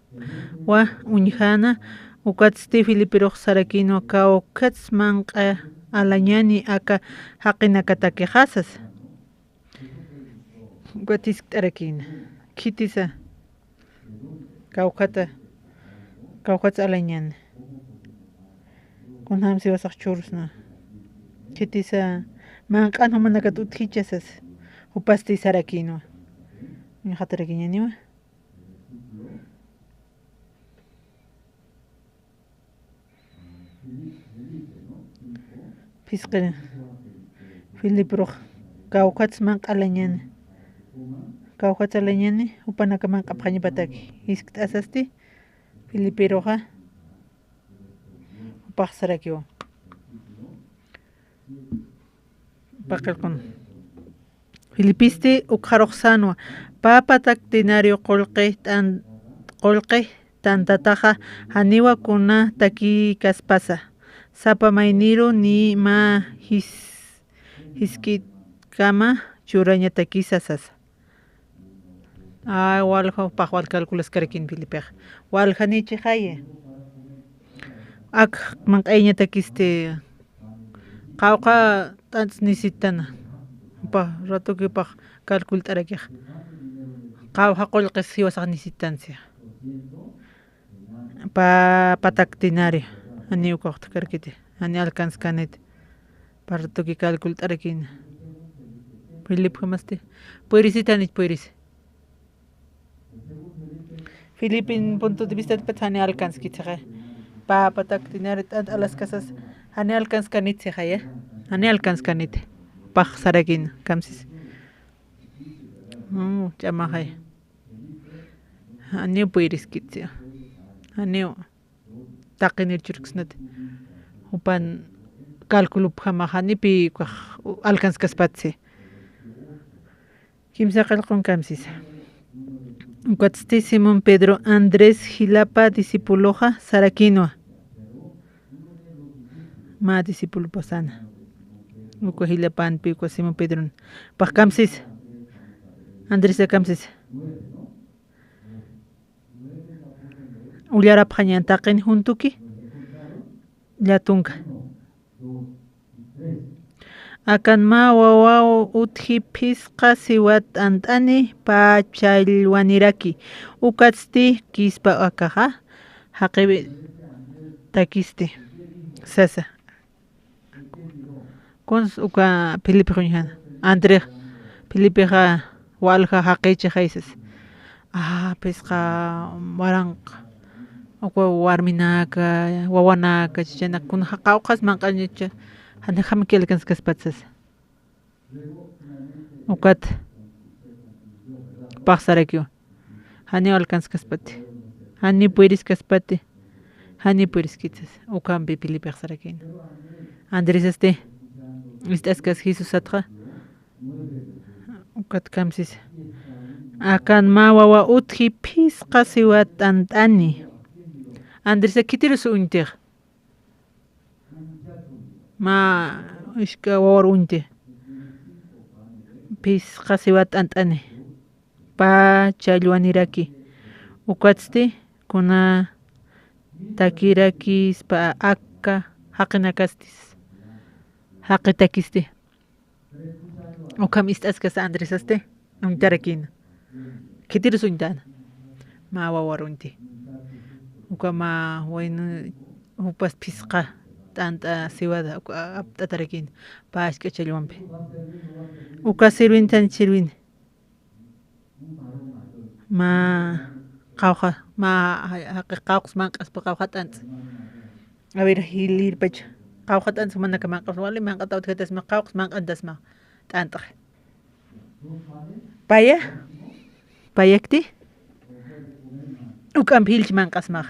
wa unjana ukatsti Filipiroq sarakino kao katsmanqa alañani aka haqinakataki hasas ukatis tarakina kitisa kawqata alañani kunhamsi wasaq churusna kitisa manq'anu manaka uthichasas upasti sarakino ñuqatarakiñaniwa Pisqirina Filipiroq kawqatas manq'alañani kawqatas alañani upanaka manq'apaqañi pataki hisk'ta asasti Filipiroqa upaq sarakiwan paqirqun Filipisti uqharuq sanwa papatak tinario qulqi tantataqa haniwa kuna taki kaspasa Sapa mainiro ni ma hiskit kama churañata kisasas. Walha pahwal calculas karakin Filipe. Walha ni chihaye. Ak mankayñata kiste qawqa t'ants nisitana. Pa rato que pa calcul tarakej. Qawqa qolqis hiwasaq nisitancia. Pa pataktinari. Ani uqaqta karkite. Ani alcanz kanete. Pa rato que calcul tarakin. Filipe jamaste. Puerisita ni pueris. Filipin punto de vista patani alcanz kitse. Pa pataktinari tant a las casas. Ani alcanz kanite ya. Ani alcanz kanite. Paj sarakin kamsis. Chamahay. Ani pueris kitse. Ani taqinir churksnat. Upan cálculo jamahani pi alcanz kaspatse. Kimsa qalqon kamsis. Ukatzti Simón Pedro Andrés Gilapa discipuloja Saraquinoa. Ma discípulo pasana. Uko Gilapan pico Simón Pedro. Paj kamsis. Andrés kamsis. Ulyarap hanyan taqin juntuki. Yatunga. Akan ma wawa utji pisqa siwat antani pa chalwaniraki. Ukatzti kispa akaja. Haqibi takisti. Sasa. Kons uka Felipe Juñhan. André Felipe ja walja haqichi jaises. Pisqa warang. Uka warminaka, wawanaka, chichana kun haqawqas manqañicha. Hana hamkel kan kaspatsas. Ukat paxarakio. Hani alcanz kaspati. Hani pueris kaspati. Hani pueris kitzas. Ukam bipili paxarakin. Andrés Estas kas Jesus atra. Ukat kamsis. Akan ma wawa utji pisqa siwat antani. Andrés kitiru unter. Ma ishka wawar unte. Pis qasiwat antani. Pa chalwaniraki. Ukatzti kuna takirakis pa akka haqinakastis. Haqitakisti. Ukam istaskas Andrés untarakin. Kitirus untana. Ma wawar unte. Ukama wainu upas pisqa. Tanta siwada aptatarakin paashka chalwampi. Uka sirwin tan sirwin. Ma qawqa ma qawqs manqas pa qawqa tant. A ver hilir pach. Qawqa tant manaka manqas wali manqa tawt katas ma qawqs manqantas ma tantaq. Payakti. Ukam hilch manqas ma.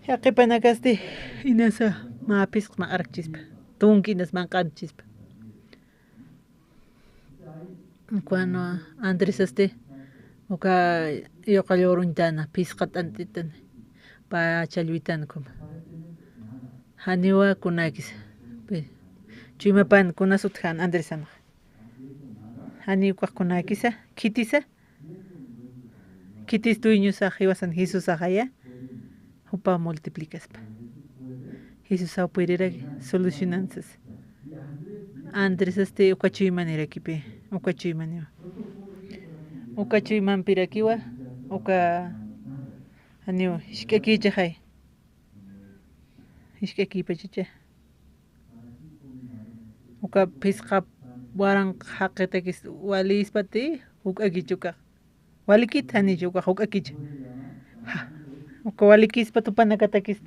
Yaqipanakasti inasa ma pisq ma arqchispa. Tunkinas manqanchispa. Cuando Andrés uka yoqalloruntaana pisqa t'antitan pa chalwitan kuma. Haniwa kunakis. Chuymapan kunasutjan Andrés anaq. Haniwa kunakisa kitisa. Kitis tuiñusa hiwasan Jesus ajaya. Upa multiplicas pa. Jesus au puerera solucionanzas. Andrés ukachuy manera kipe. Ukachuy manera. Ukachuy mampira kiwa. Uka aniwa ishkaki jahay. Ishkaki pachicha. Uka pisqa warang haqetakis wali ispati ukaki chuka. Wali kit hani chuka ukaki. Uka wali kis patupanakatakis.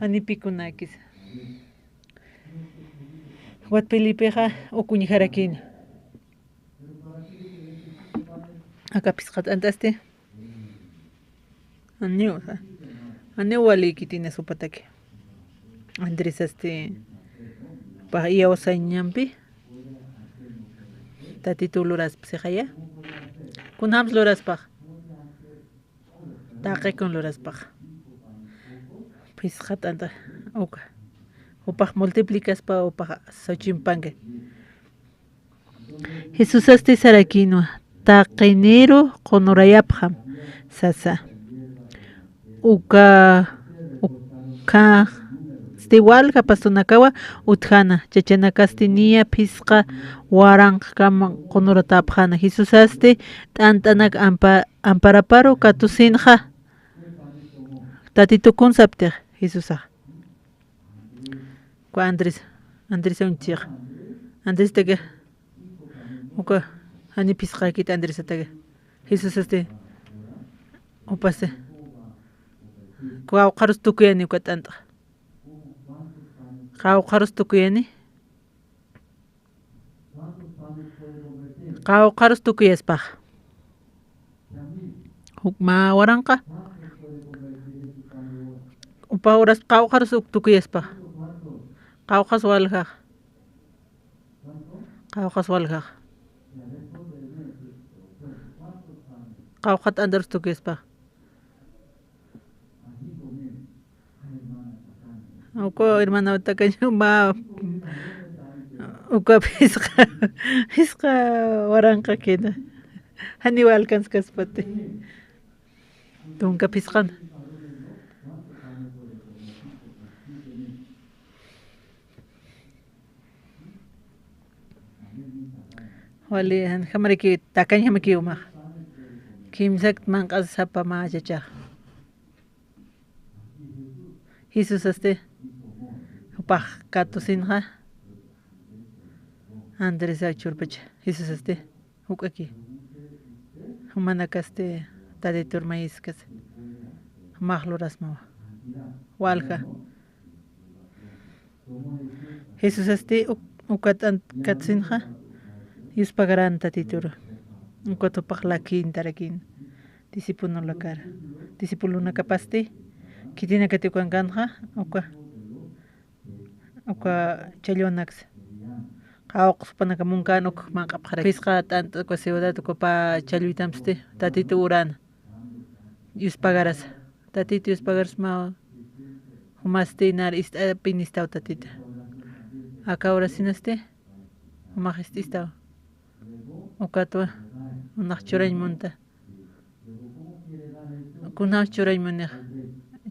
Ani pikunakis. Wat Felipeja ukuñijarakin. Aka pisqat antaste. Ani wali kitina supataki. Andrés pa iya osañampi. Tatitu loras psejaya. Kunhams loras pa. Taqe con loras pa. Pisqat anta uka. Upaq multiplicas pa upaq sochimpanque. Jesús asti sarakinua. Taqinero qonorayapqam sasa. Uka igual kapastunakawa utjana chachanakastinia pisqa waranqaman qonoratapqana. Jesús asti t'antanak amparaparo katusinqa. Tatitukun saptiq Jesusaq. Kwa Andrés unchiq. Andrés tege. Uka hani pisqakita Andrés tege. Jesús asti upase. Kwa qarus tukuyani uka t'antaq. Qarus tukuyani. Qarus tukuyaspaq. Hukma waranqa. Upa horas qarus tukuyaspa. Qawqas waljaq. Qawqat andarus tukuyaspa. Uko hermana takañuma uka pisqa waranqa kina. Hani alcanzkaspati. Tunka pisqan. Wali hamariki takañ hamaki uma. Kimsak manqas sapa machacha. Jesús asti upaq katusinqa. Andrés achurpacha. Jesús asti ukaki. Humanakaste taditur maízkas. Mahluras mawa. Walja. Jesús asti ukatan katsinqa. Yus pagaran tatitur. Ukatupaq lakin tarakin. Disipulno lakar. Disipuluna kapasti. Kitina katikuan kanja. Uka chalyonax. Qawq panakamunkan uk maqapqara. Pisqa tanto kwa ciudad uka chalyuitamste. Tatitu uran. Yus pagaras. Tatitu yus pagaras ma. Humaste nar pinistau tatita. Acá ahora sinaste. Humajististau. Ukatua unaq churaymunta kunam churaymuni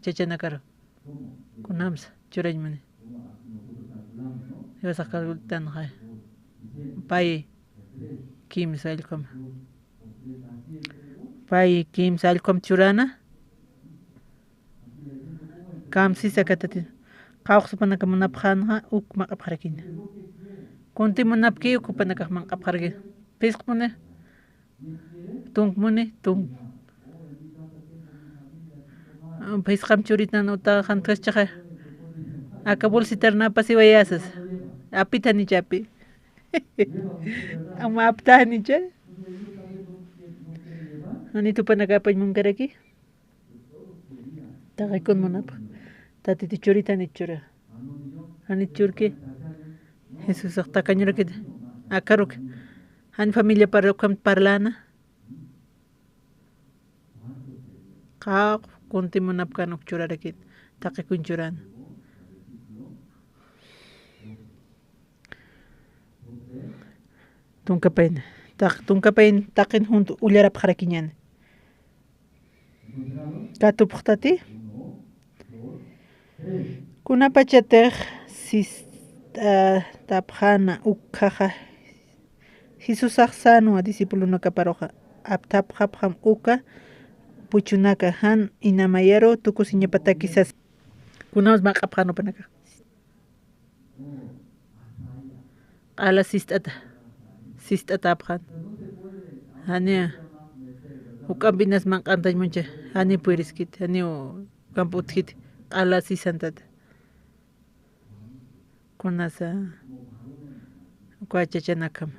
chachanakaro kunams churaymuni yosaqaltan hay pay kimsa allqum churana kamsisa katatin qawqsupanaka munapqanqa uk maqapqarakina kunti munapki ukupanaka maqapqaraki pisqmuni tunkmuni pisqam churitan uta hantaschaqa aka bolsitarnapas iwayasas apitani chapi ama aptani cha ani tupanaka apañmunkaraki taqaykun munapa tatiti churitani chura ani churki Jesús taqañurakita akaruk han familia parlana qaq kuntimunapkanuk churarakit taqikun churana tunkapain taqin junto ullarapqarakiñani katupqtati kunapachatiq tapqana ukqaqa Jesús sano discípulo kaparoqa aptapqapqam uka puchunaka han inamayaro tukusiñapata quizás kunawas maqapqanu panaka ala sistata apqan hani ukambinas manqantañmuncha hani puiriskit hani kamputkit ala sisantata kunasa kuachachanakam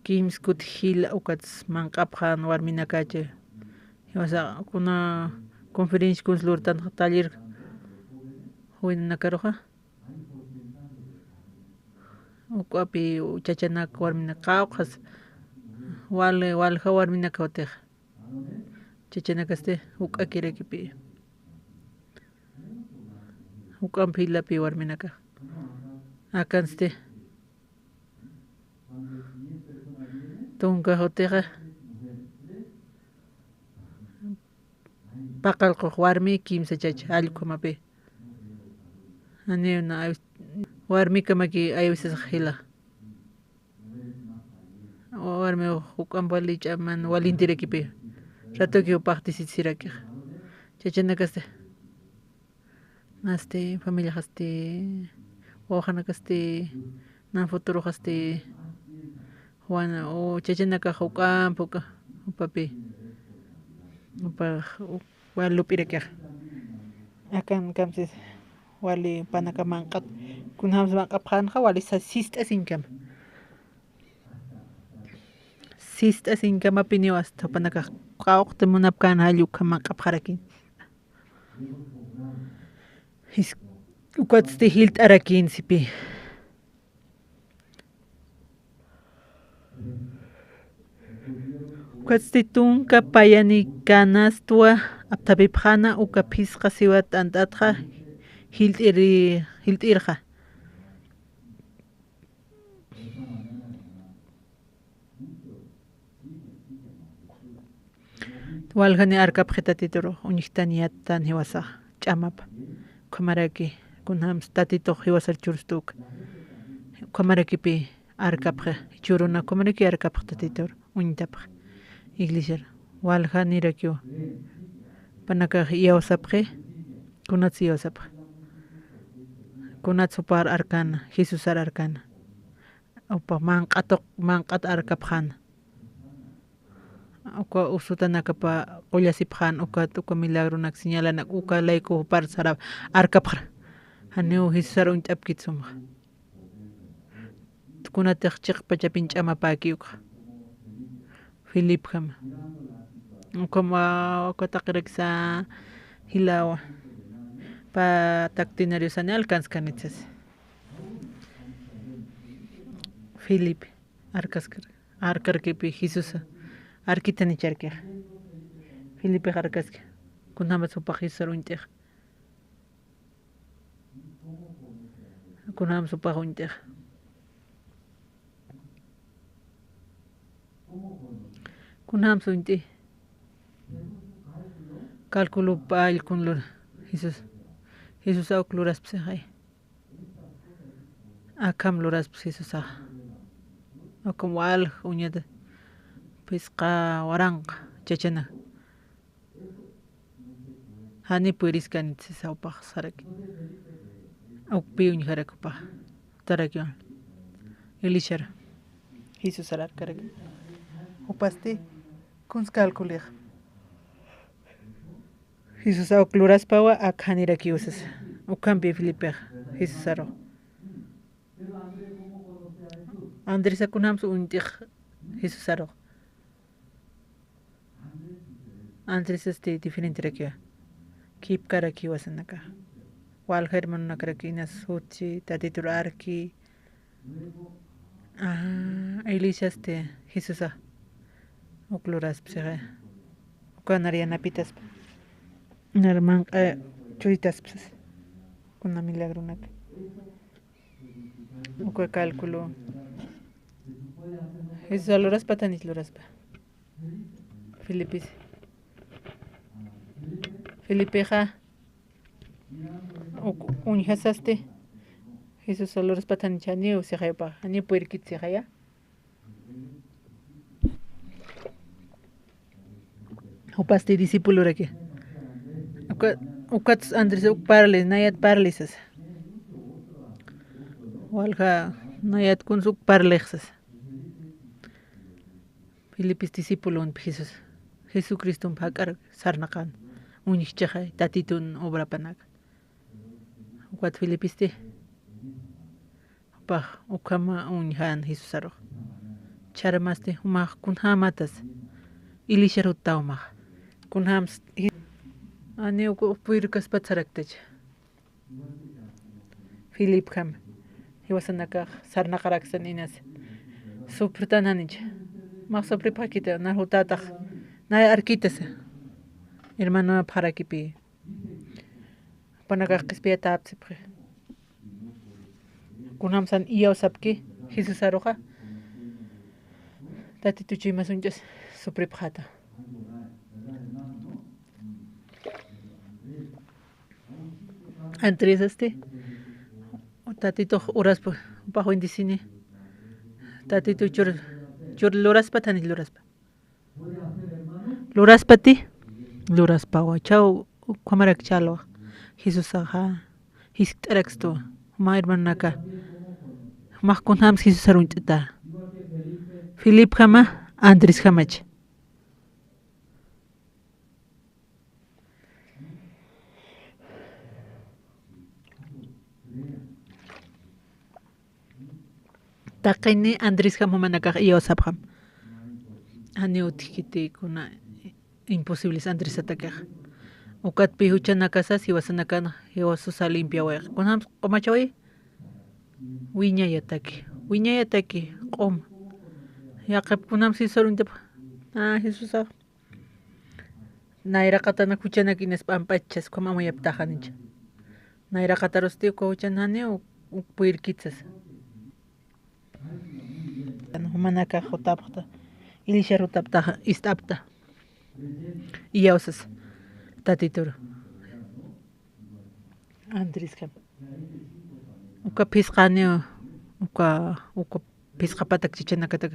kimskut hila ukats manqapqan warminakacha wasa kuna conferencia consulur tan taller huinakaroqa ukapi chachanak warmina qawqas walha warminaka utiq chachanakaste uk'akirekipi uk'anpilapi warminaka akanste tunka hoteqa paqalquq warmi kimsa chacha allqumapi aniuna warmika maki aywisasaq hila warmi uk'an walich'aman walintirekipi ratuki upaqtisitsirakiq chachanakaste naste familia haste wawahanakaste na futuro haste wana o chachanaka uk'an puka upapi upa walupirakiq akan kamsis wali panaka manqat kunhams manqapqanqa wali sist'asinkama sist'asinkamapi niwas tapanaka qawqta munapkana halluqa manqapqarakin uqatiste hilt'arakinsipi uqatiste tunka payani kanastua aptapipqana uqa phisqa siwa t'ant'atqa hilt'irqa walhani arkapqa tatituru uñiqtani yatan hiwasaq ch'amapa qamaraki kunhams tatituq hiwasar churustuka qamarakipi arkapqa churuna qamaraki arkapqa tatituru uñitapaq iglesia walhani rakiwa panaka yawsapqi kunatsi yawsapqa kunatsi upar arkana Jesus ar arkana upa manqat arkapqana uka usutanakapa qullasipqan uka milagrunak señalanak uka layku upar sara arkapqa haniu Jesus ar uñit'apkitsumaq kunatiq chiqpachapin ch'amapaki uka Filipe kama ukama ukataqiriksa hilawa pa tactinario sani alcanzkanitsas Filipe arkarkipi Jesus arkitani charkiq Filipe arkaska kunhamas upaq Jesus uñit'iq kunhamas upaq uñit'iq kunhamas uñit'i cálculo pa'allkunlur Jesus awk luraspsaqay akam luraspis Jesus akam wal uñata pisqa waranqa chachana hani puriskanitsis awpaq saraki awpi uñiqarakupaq taraki Elishara Jesus ararkaraki upasti kuns calculiq Jesus awk luraspawa ak haniraki usas ukampi Filipe Jesus aro Andrés kunhams uñit'iq Jesus aro Andrés diferente rakiwa kipkaraki wasanaka wal hermanunakaraki inas huchi tatitur arki Elisa Jesus ukluras psega ukanarianapitas narman churitas kuna milagrunak uka cálculo Jesus aloras patanis loras pa Filipeja unhasaste Jesus aloras patanichani o sejepa ani puerkit sejaya upaste discípulo rake ukat Andrés parles nayat parlisas walha nayat kunsuk parlexas Filipis discípulo un Jesus Jesucristo pakar sarnakan uñiqchaqay tatitun obra panak ukat Filipiste upaq ukama uñhan Jesus aro charamaste umaq kunhamatas ilisharutta umaq kunhams ani puirkas patsaraktaj Filip kam hiwasanaka sarnaqaraksan inas suprtananich maq supri pakita narhutataq nay arkitas hermano parakipi panaga qispia tapsipre kunam san iyo sapki Jesus aroja tati tuchi masunjas supripjata Andrés tatito horas bajo indicine tatito chur loraspa tani loraspa ti loraspa wa chao kwamarak chalo Jesus aha hisktaraksto ma hermanaka ma kunam Jesus aruntita Philip jama Andrés jamach Taqini Andrés jamumanakaq iyawsapqam ani utikiti kuna imposibles Andrés atakaq ukatpi huchanakasas iwasanakana iwasusa limpia wayaq kunam qomachawi wiñayataki qom yaqap kunam sisaruntap Jesusa nayraqatana huchanaki nispa ampachas kumamayaptajanincha nayraqatarusti huchanani upirkitsas manaka hotapta ilisha rutapta istapta iyausas tatitur Andrés kam uka pisqani uka pisqapatak chichanakatak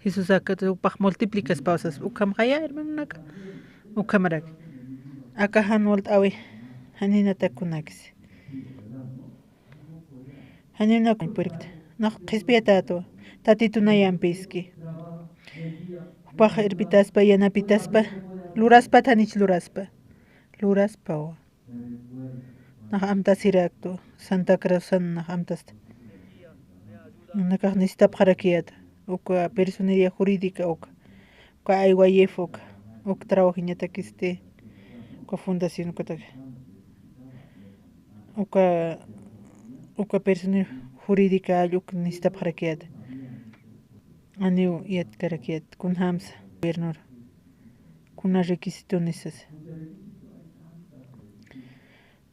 Jesus akata upaq multiplicas pausas ukam qaya hermanaka ukamarak aka hanwalt awi haninata kunakis hanina puerta no qhispiyatato tatitunayanpiski upaq irpitaspa yanapitaspa luraspa tanich luraspa nah amtas irakto Santa Cruz nah amtas nakaq nisitap qarakiyata uka personería jurídica uka IYF uka trabajiñatakiste uka fundación uka personería jurídica ayuk nisitap qarakiyata aniu yat karakiyat kun hamsa gobernur kuna requisito nisas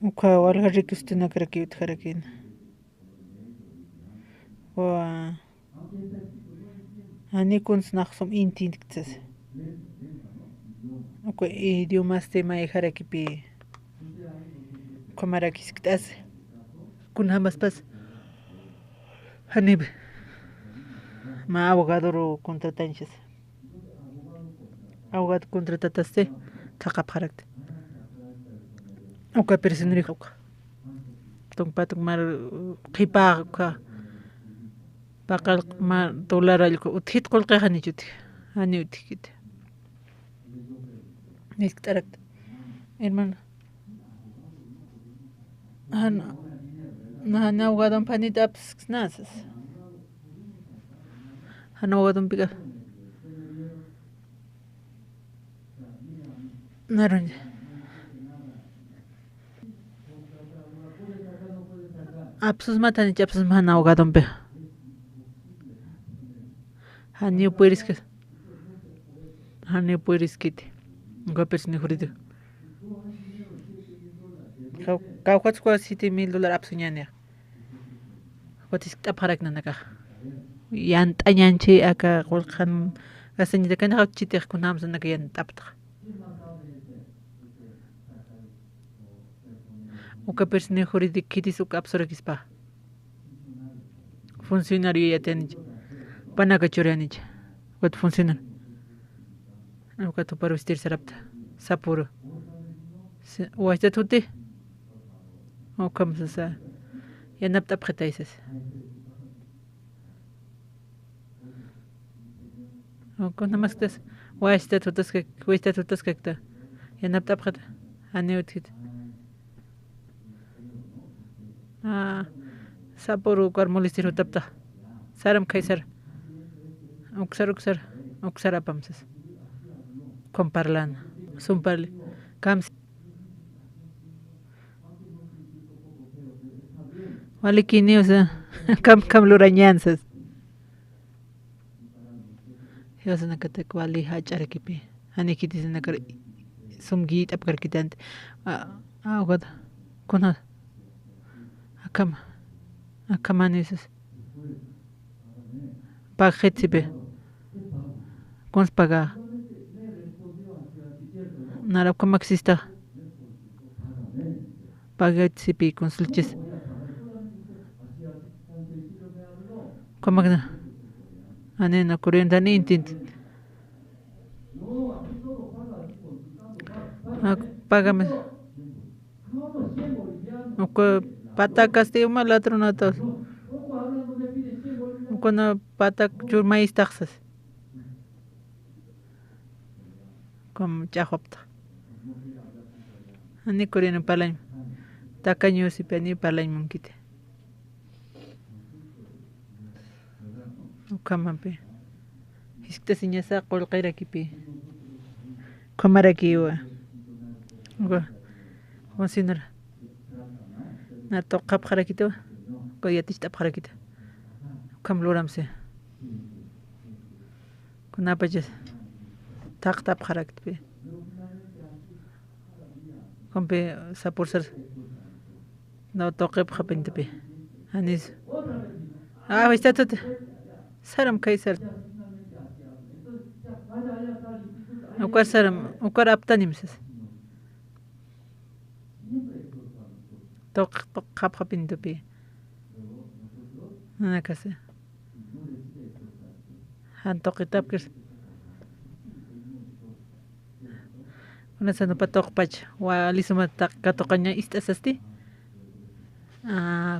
uka walga requisito na karakiyut karakina wa ani kuns naqsum intintktsas uka idiomas tema harakipi kamarakisktas kun hamaspas hanib ma abogado contratanchas abogado contratataste taqap harakta uka personeri uka tongpatuk mar qipa uka paqal ma dollar alko uthit qolqani chuti ani uthikit nisktarak hermano na abogado panita nasas abogado pica naron apsus matani chapsus man abogado pe hani puedes kiti uka persona jurídica kawqats kwa $7,000 apsuñania watis taparak nanaka yantañanchi aka qolqan gasañita kana chitiq kunamsa naka yantapta uka persona jurídica kitis uka absurakispa funcionario yatanicha panaka churianicha wat funcionario uka tuparo vestir sarapta sapuro wajta tuti ukam sasa yanapta pqetaisas uka namastas wajta tutas kakta yanapta pqeta aniutkit sapuro ukar molestir utapta saram kaisar uksar apamsas comparlan sumparli kams walikini usa kam lurañansas yosana katak wali hacharakipi Anikitis nakar sumgit apkar kitante. Agad kuna akamaneses. Pajetzipe. Cons paga. Nara como exista. Pagetzipi consulches. Como que anena corriente nintin. Págame. Patacas de uma latronatas. Cuando patac churmaís taxas. Como chahopta. Ani corriente palaim. Tacaño si peni palaim monkite. Ukamampe. Iskta siñasa colquera kipi. Comaraki wa. Consider. Na toqap harakito. Koyatish tap harakito. Kam loramse. Kunapajes. Tap harakit. Kompe sapursar. No toqep hapintepe. Anis. Está todo. Saram kaisar. Ukar saram, ukar aptanimses. Tok hapintepe. Nana kase. Han toqitap kers. Una sano patok pach. Wa alisuma katokaña istasasti.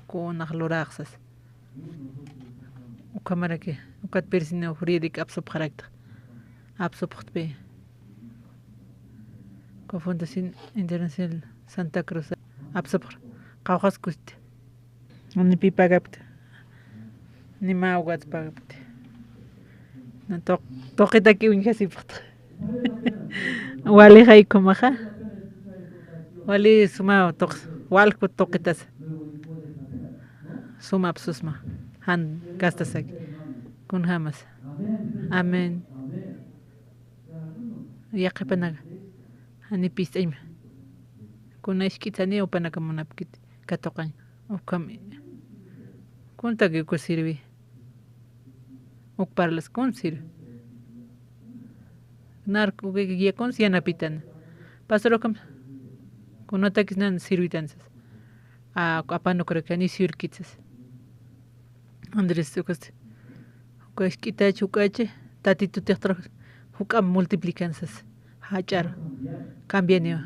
Ko nakhloraxas. Ukamara ke ukat persino juridik absop karakter. Absop khutbe. Ko Fundación Internacional Santa Cruz absop qawqas kuste. Ni pipagapt. Ni maugat pagapt. Na toqita ki unjasipt. Wali hay komaja. Wali suma toq wal ko toqitas. Suma absusma. Han gastasak. Kun hamas. Amen. Yaqipanaga. Hani pistaim. Kun ishkitani opanaka monapkit. Katoqan. Ukam. Kunta que ko sirvi. Uk parlas kon sirvi. Narco que guía con siana pitan. Pastor kam. Kunota kisnan sirvitansas. Apano creo que ni sirkitsas. Andrés tukas. Ukas kita chukache. Tati tu teatro. Hukam multiplicansas. Hachar. Cambianio.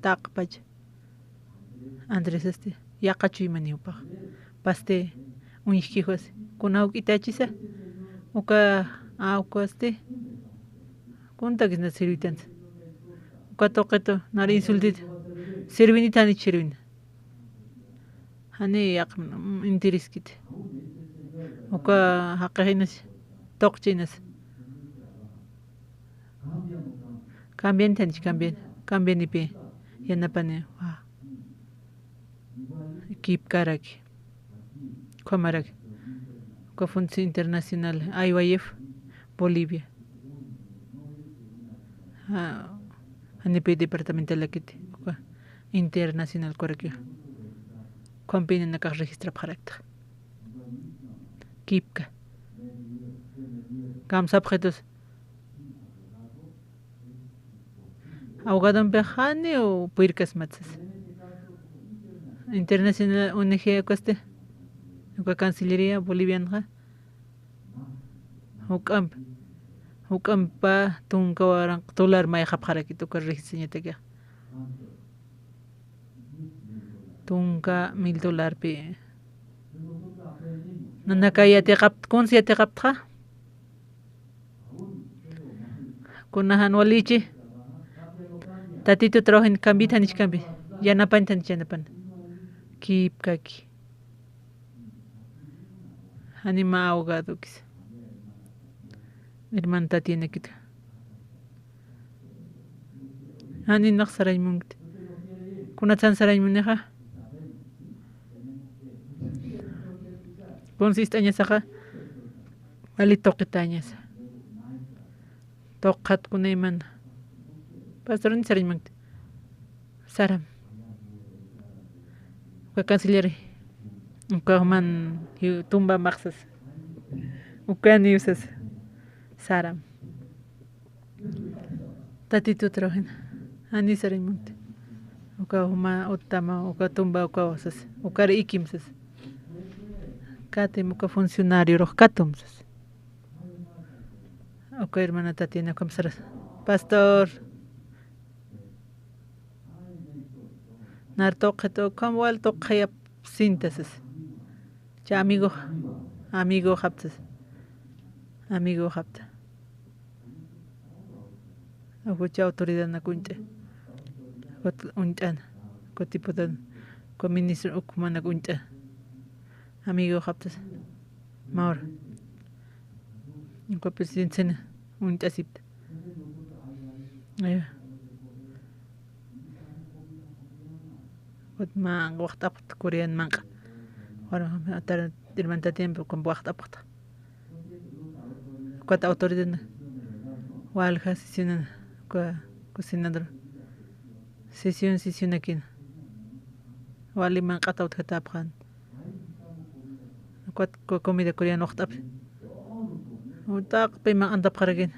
Takpach. Andrés Yaqachu imaniupa. Paste. Un hijos. Kuna ukitachisa. Uka aukaste. Kunta kisna sirvitans. Uka toqeto. Nari insultit. Sirvini tani chirvin. Hani yaq intiriskit. Uka haqqinas toqchinas. Cambian tanich cambian. Cambian ipi. Yanapane. Kip karaki. Komarak. Fundación Internacional IYF Bolivia. Anipe departamental akiti. Internacional correcto. Compine na registra correcta. Kipka. Kam sabjetos. Ahogadon bejane o puircas matzas. Internacional ONG coste. Uka Cancillería Boliviana. Hukam pa tunka warang tular may khapkharaki to karrihsinya tega. Tunka $1,000 pe. Nanakaya te kap konsia te kaptra. Kunahan walichi. Tatito trabajan cambitan ich cambi. Yanapan tan yanapan. Kip kaki. Anima ahogado quizá. Hermanta tiene que. Ani nak saray mungt. Kuna tan saray muneha. Consiste aña saja. Ali toquetañas. toqat kunayman pastor ni sarimant saram uka canciller uka man tumba maxas uka ni usas saram tatito trabajan ani sarimant uka huma utama uka tumba uka usas uka ikimsas katem uka funcionario rokatumsas uka hermana Tatiana kamsaras pastor nartoqeto kamwal toqayap síntesis cha amigo haptas amigo hapta agucha autoridad na kunche unchan ko tipotan ko ministro ukmana kuncha amigo haptas maur ko presidente unchasip ayo ما وقت أبط كوريان مانك وأنا ترى المنتدين بكون بوقت أبط كنت أوتوريدنا والخا سيسيون كسيندر سيسيون أكين والي من قطعوا كتاب خان كنت كوميديا كوريان وقت أب وتاق بما أنت بخرجين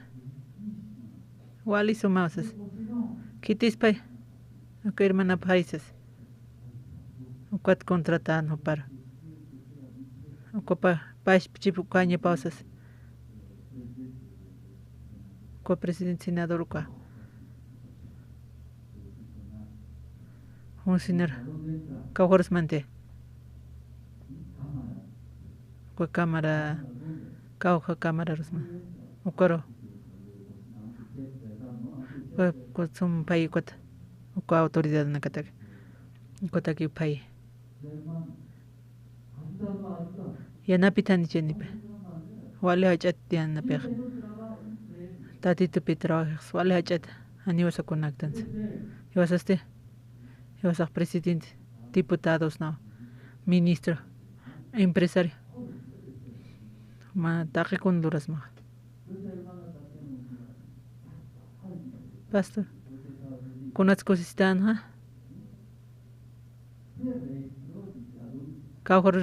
والي سماوسس كيتيس باي أكير من أبهايسس ukat contratan para ukopa pais pichipu kanya pausas ko presidente senador uka funcionar kawhors mante ko cámara kawha cámara rusma ukoro ko sum pai kot ko autoridad na katak kota ki pai yana pitani chenipe wale hachat diana pe tatito petrajes wale hachat ani wasa conectans iwasaste iwasa presidente diputados no ministro empresario ma taqi kunduras ma pastor kunats kosistan ha Kawhor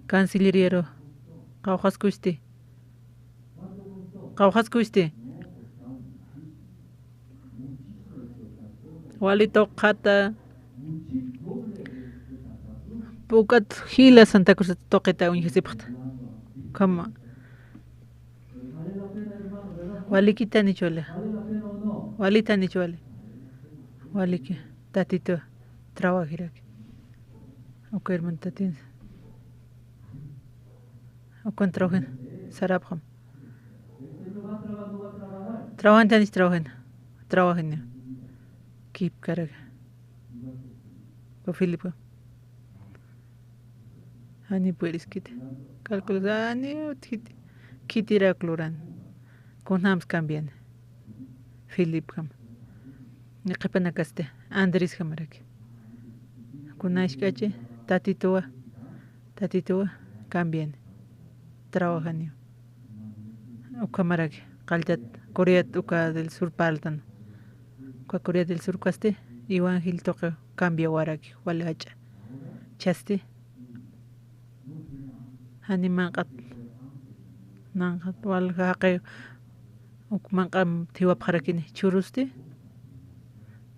cancilleriero Kawhas kusti Walito kata Pukat hila Santa Cruz toqueta unjesipat Kama Walikita ni chole Walita ni chole Waliki tatito trabajar okay hermano Tatiana o con trabajan sarabham trabajan keep karag ko Filipo ani puedes kit calcular ani kitira cloran con hams cambian Philip ham ni qapana kaste Andrés hamarak kunashkache tatitoa cambian trabajan ukamarag qaltat Corea del Sur paltan Corea del Sur kaste Iwan Gil toque cambia warak walacha chaste animaqat nanqat walqaqe ukmanqam tiwap kharakini churuste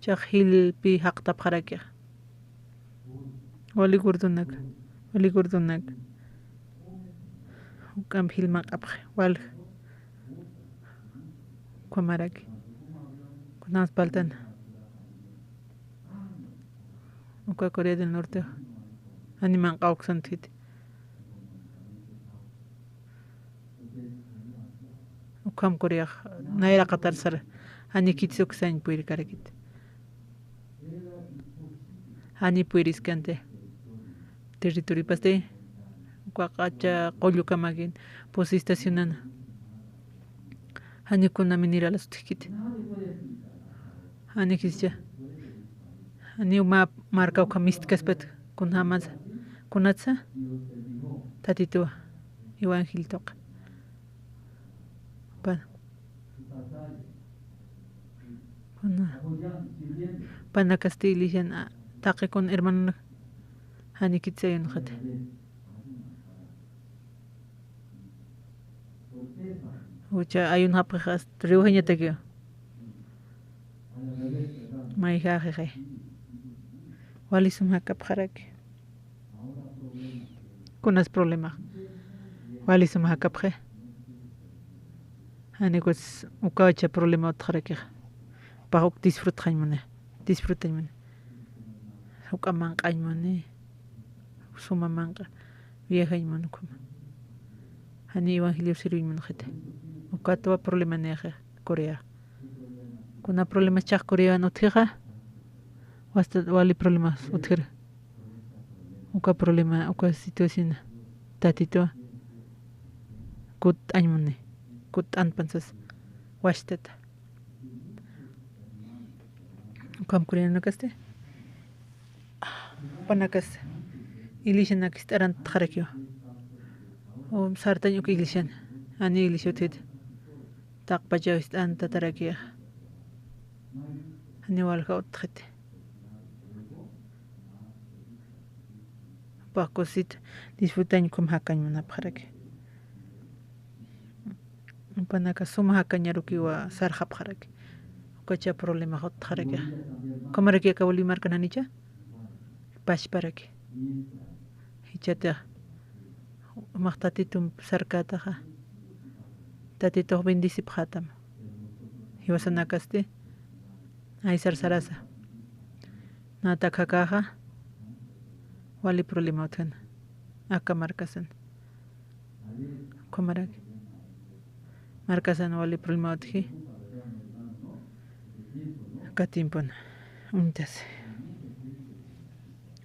chaqhil pi haqtap kharaki wali gurdunak ukam hilmaq apq wal kumaraki kunas paltan uka Corea del Norte animan qawqsantit ukam Corea naira qatar sar ani kitsuk san puir karakit ani puiris kante territorio paste Cuacacha, Coyucamagin, pues estacionan. Hani kuna minira las tikit. Hani kisja. Hani uma marca o camist kaspet kun hamaz. Kunatsa. Tatito. Iwan Gil toca. Pana Castilla taque con hermano Hanikitsayon jate. Ucha hay un hapajas río geñatequio. Maijaje. Walisum hakapjarake. Con las problemas. Walisum hakapje. Anikos ukacha problema otjarake. Para disfrutar mane. Disfrutar mane. Ukaman kaimane. Suma manca. Vieja y manucum. Hani evangelio sirvi manjete. Ukato problema neje Corea. Kuna problemas chak Corea no tira. Wasta wali problemas utira. Uka problema uka situación tatito. Kut añmane. Kut anpansas. Washteta. Ukam Corea no kaste. Panakas. Ilishan akistaran tharakyo. Sartaño que ilishan. Ani ilisho tid. Tak pajo istan tatarakia. Ani walha otjete. Pacosit disfrutan com hakan na parake. Panaka suma hakanyaruki wa sarha parake. Kocha problema hot parake. Kamaraki ka wali marka nanicha? Pash parake. Hichata. Mahtatitum sarkataha. Tatito bendisip hatam. Hiwasanakaste. Aisar sarasa. Natakakaha. Wali problema utkan. Aka markasan. Komarak. Markasan wali problema utki. Katimpon. Untas.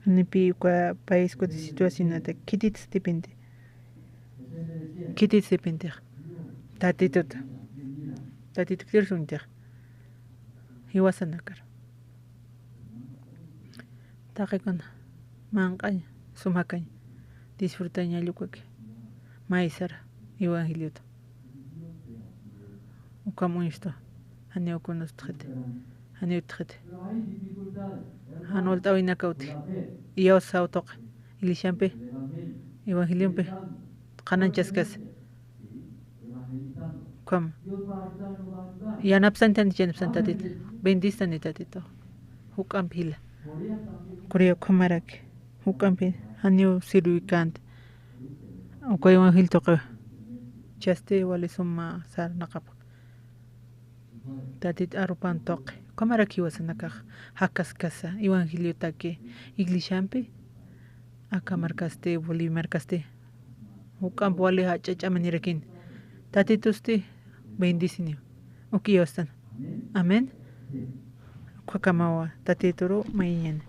Nipi kwa país ko situación ata kitit stipende. Kitit stipende. Tatitut. Tatitut kirsunter. Hiwasanakar. Takikon. Manqay sumakay disfrutaña llukwake maisara evangelio ukamuisto aneo conostjete aneo tjete anol tawina kauti iyo sautoq ilishampe evangeliompe qananchaskas kam yanapsantan janapsantatit bendistan tatito hukampila Corea kamarak Ukampi hanyo siruikant uko evangel toque chaste wale summa sar naqap tatit arupan toque kamaraki wasanaka hakas kasa evangelio take iglishampe akamarkaste boli markaste ukam wale hachachamanirekin tatituste bendicinio ukiyostan amen kwakamawa tatitoro mayen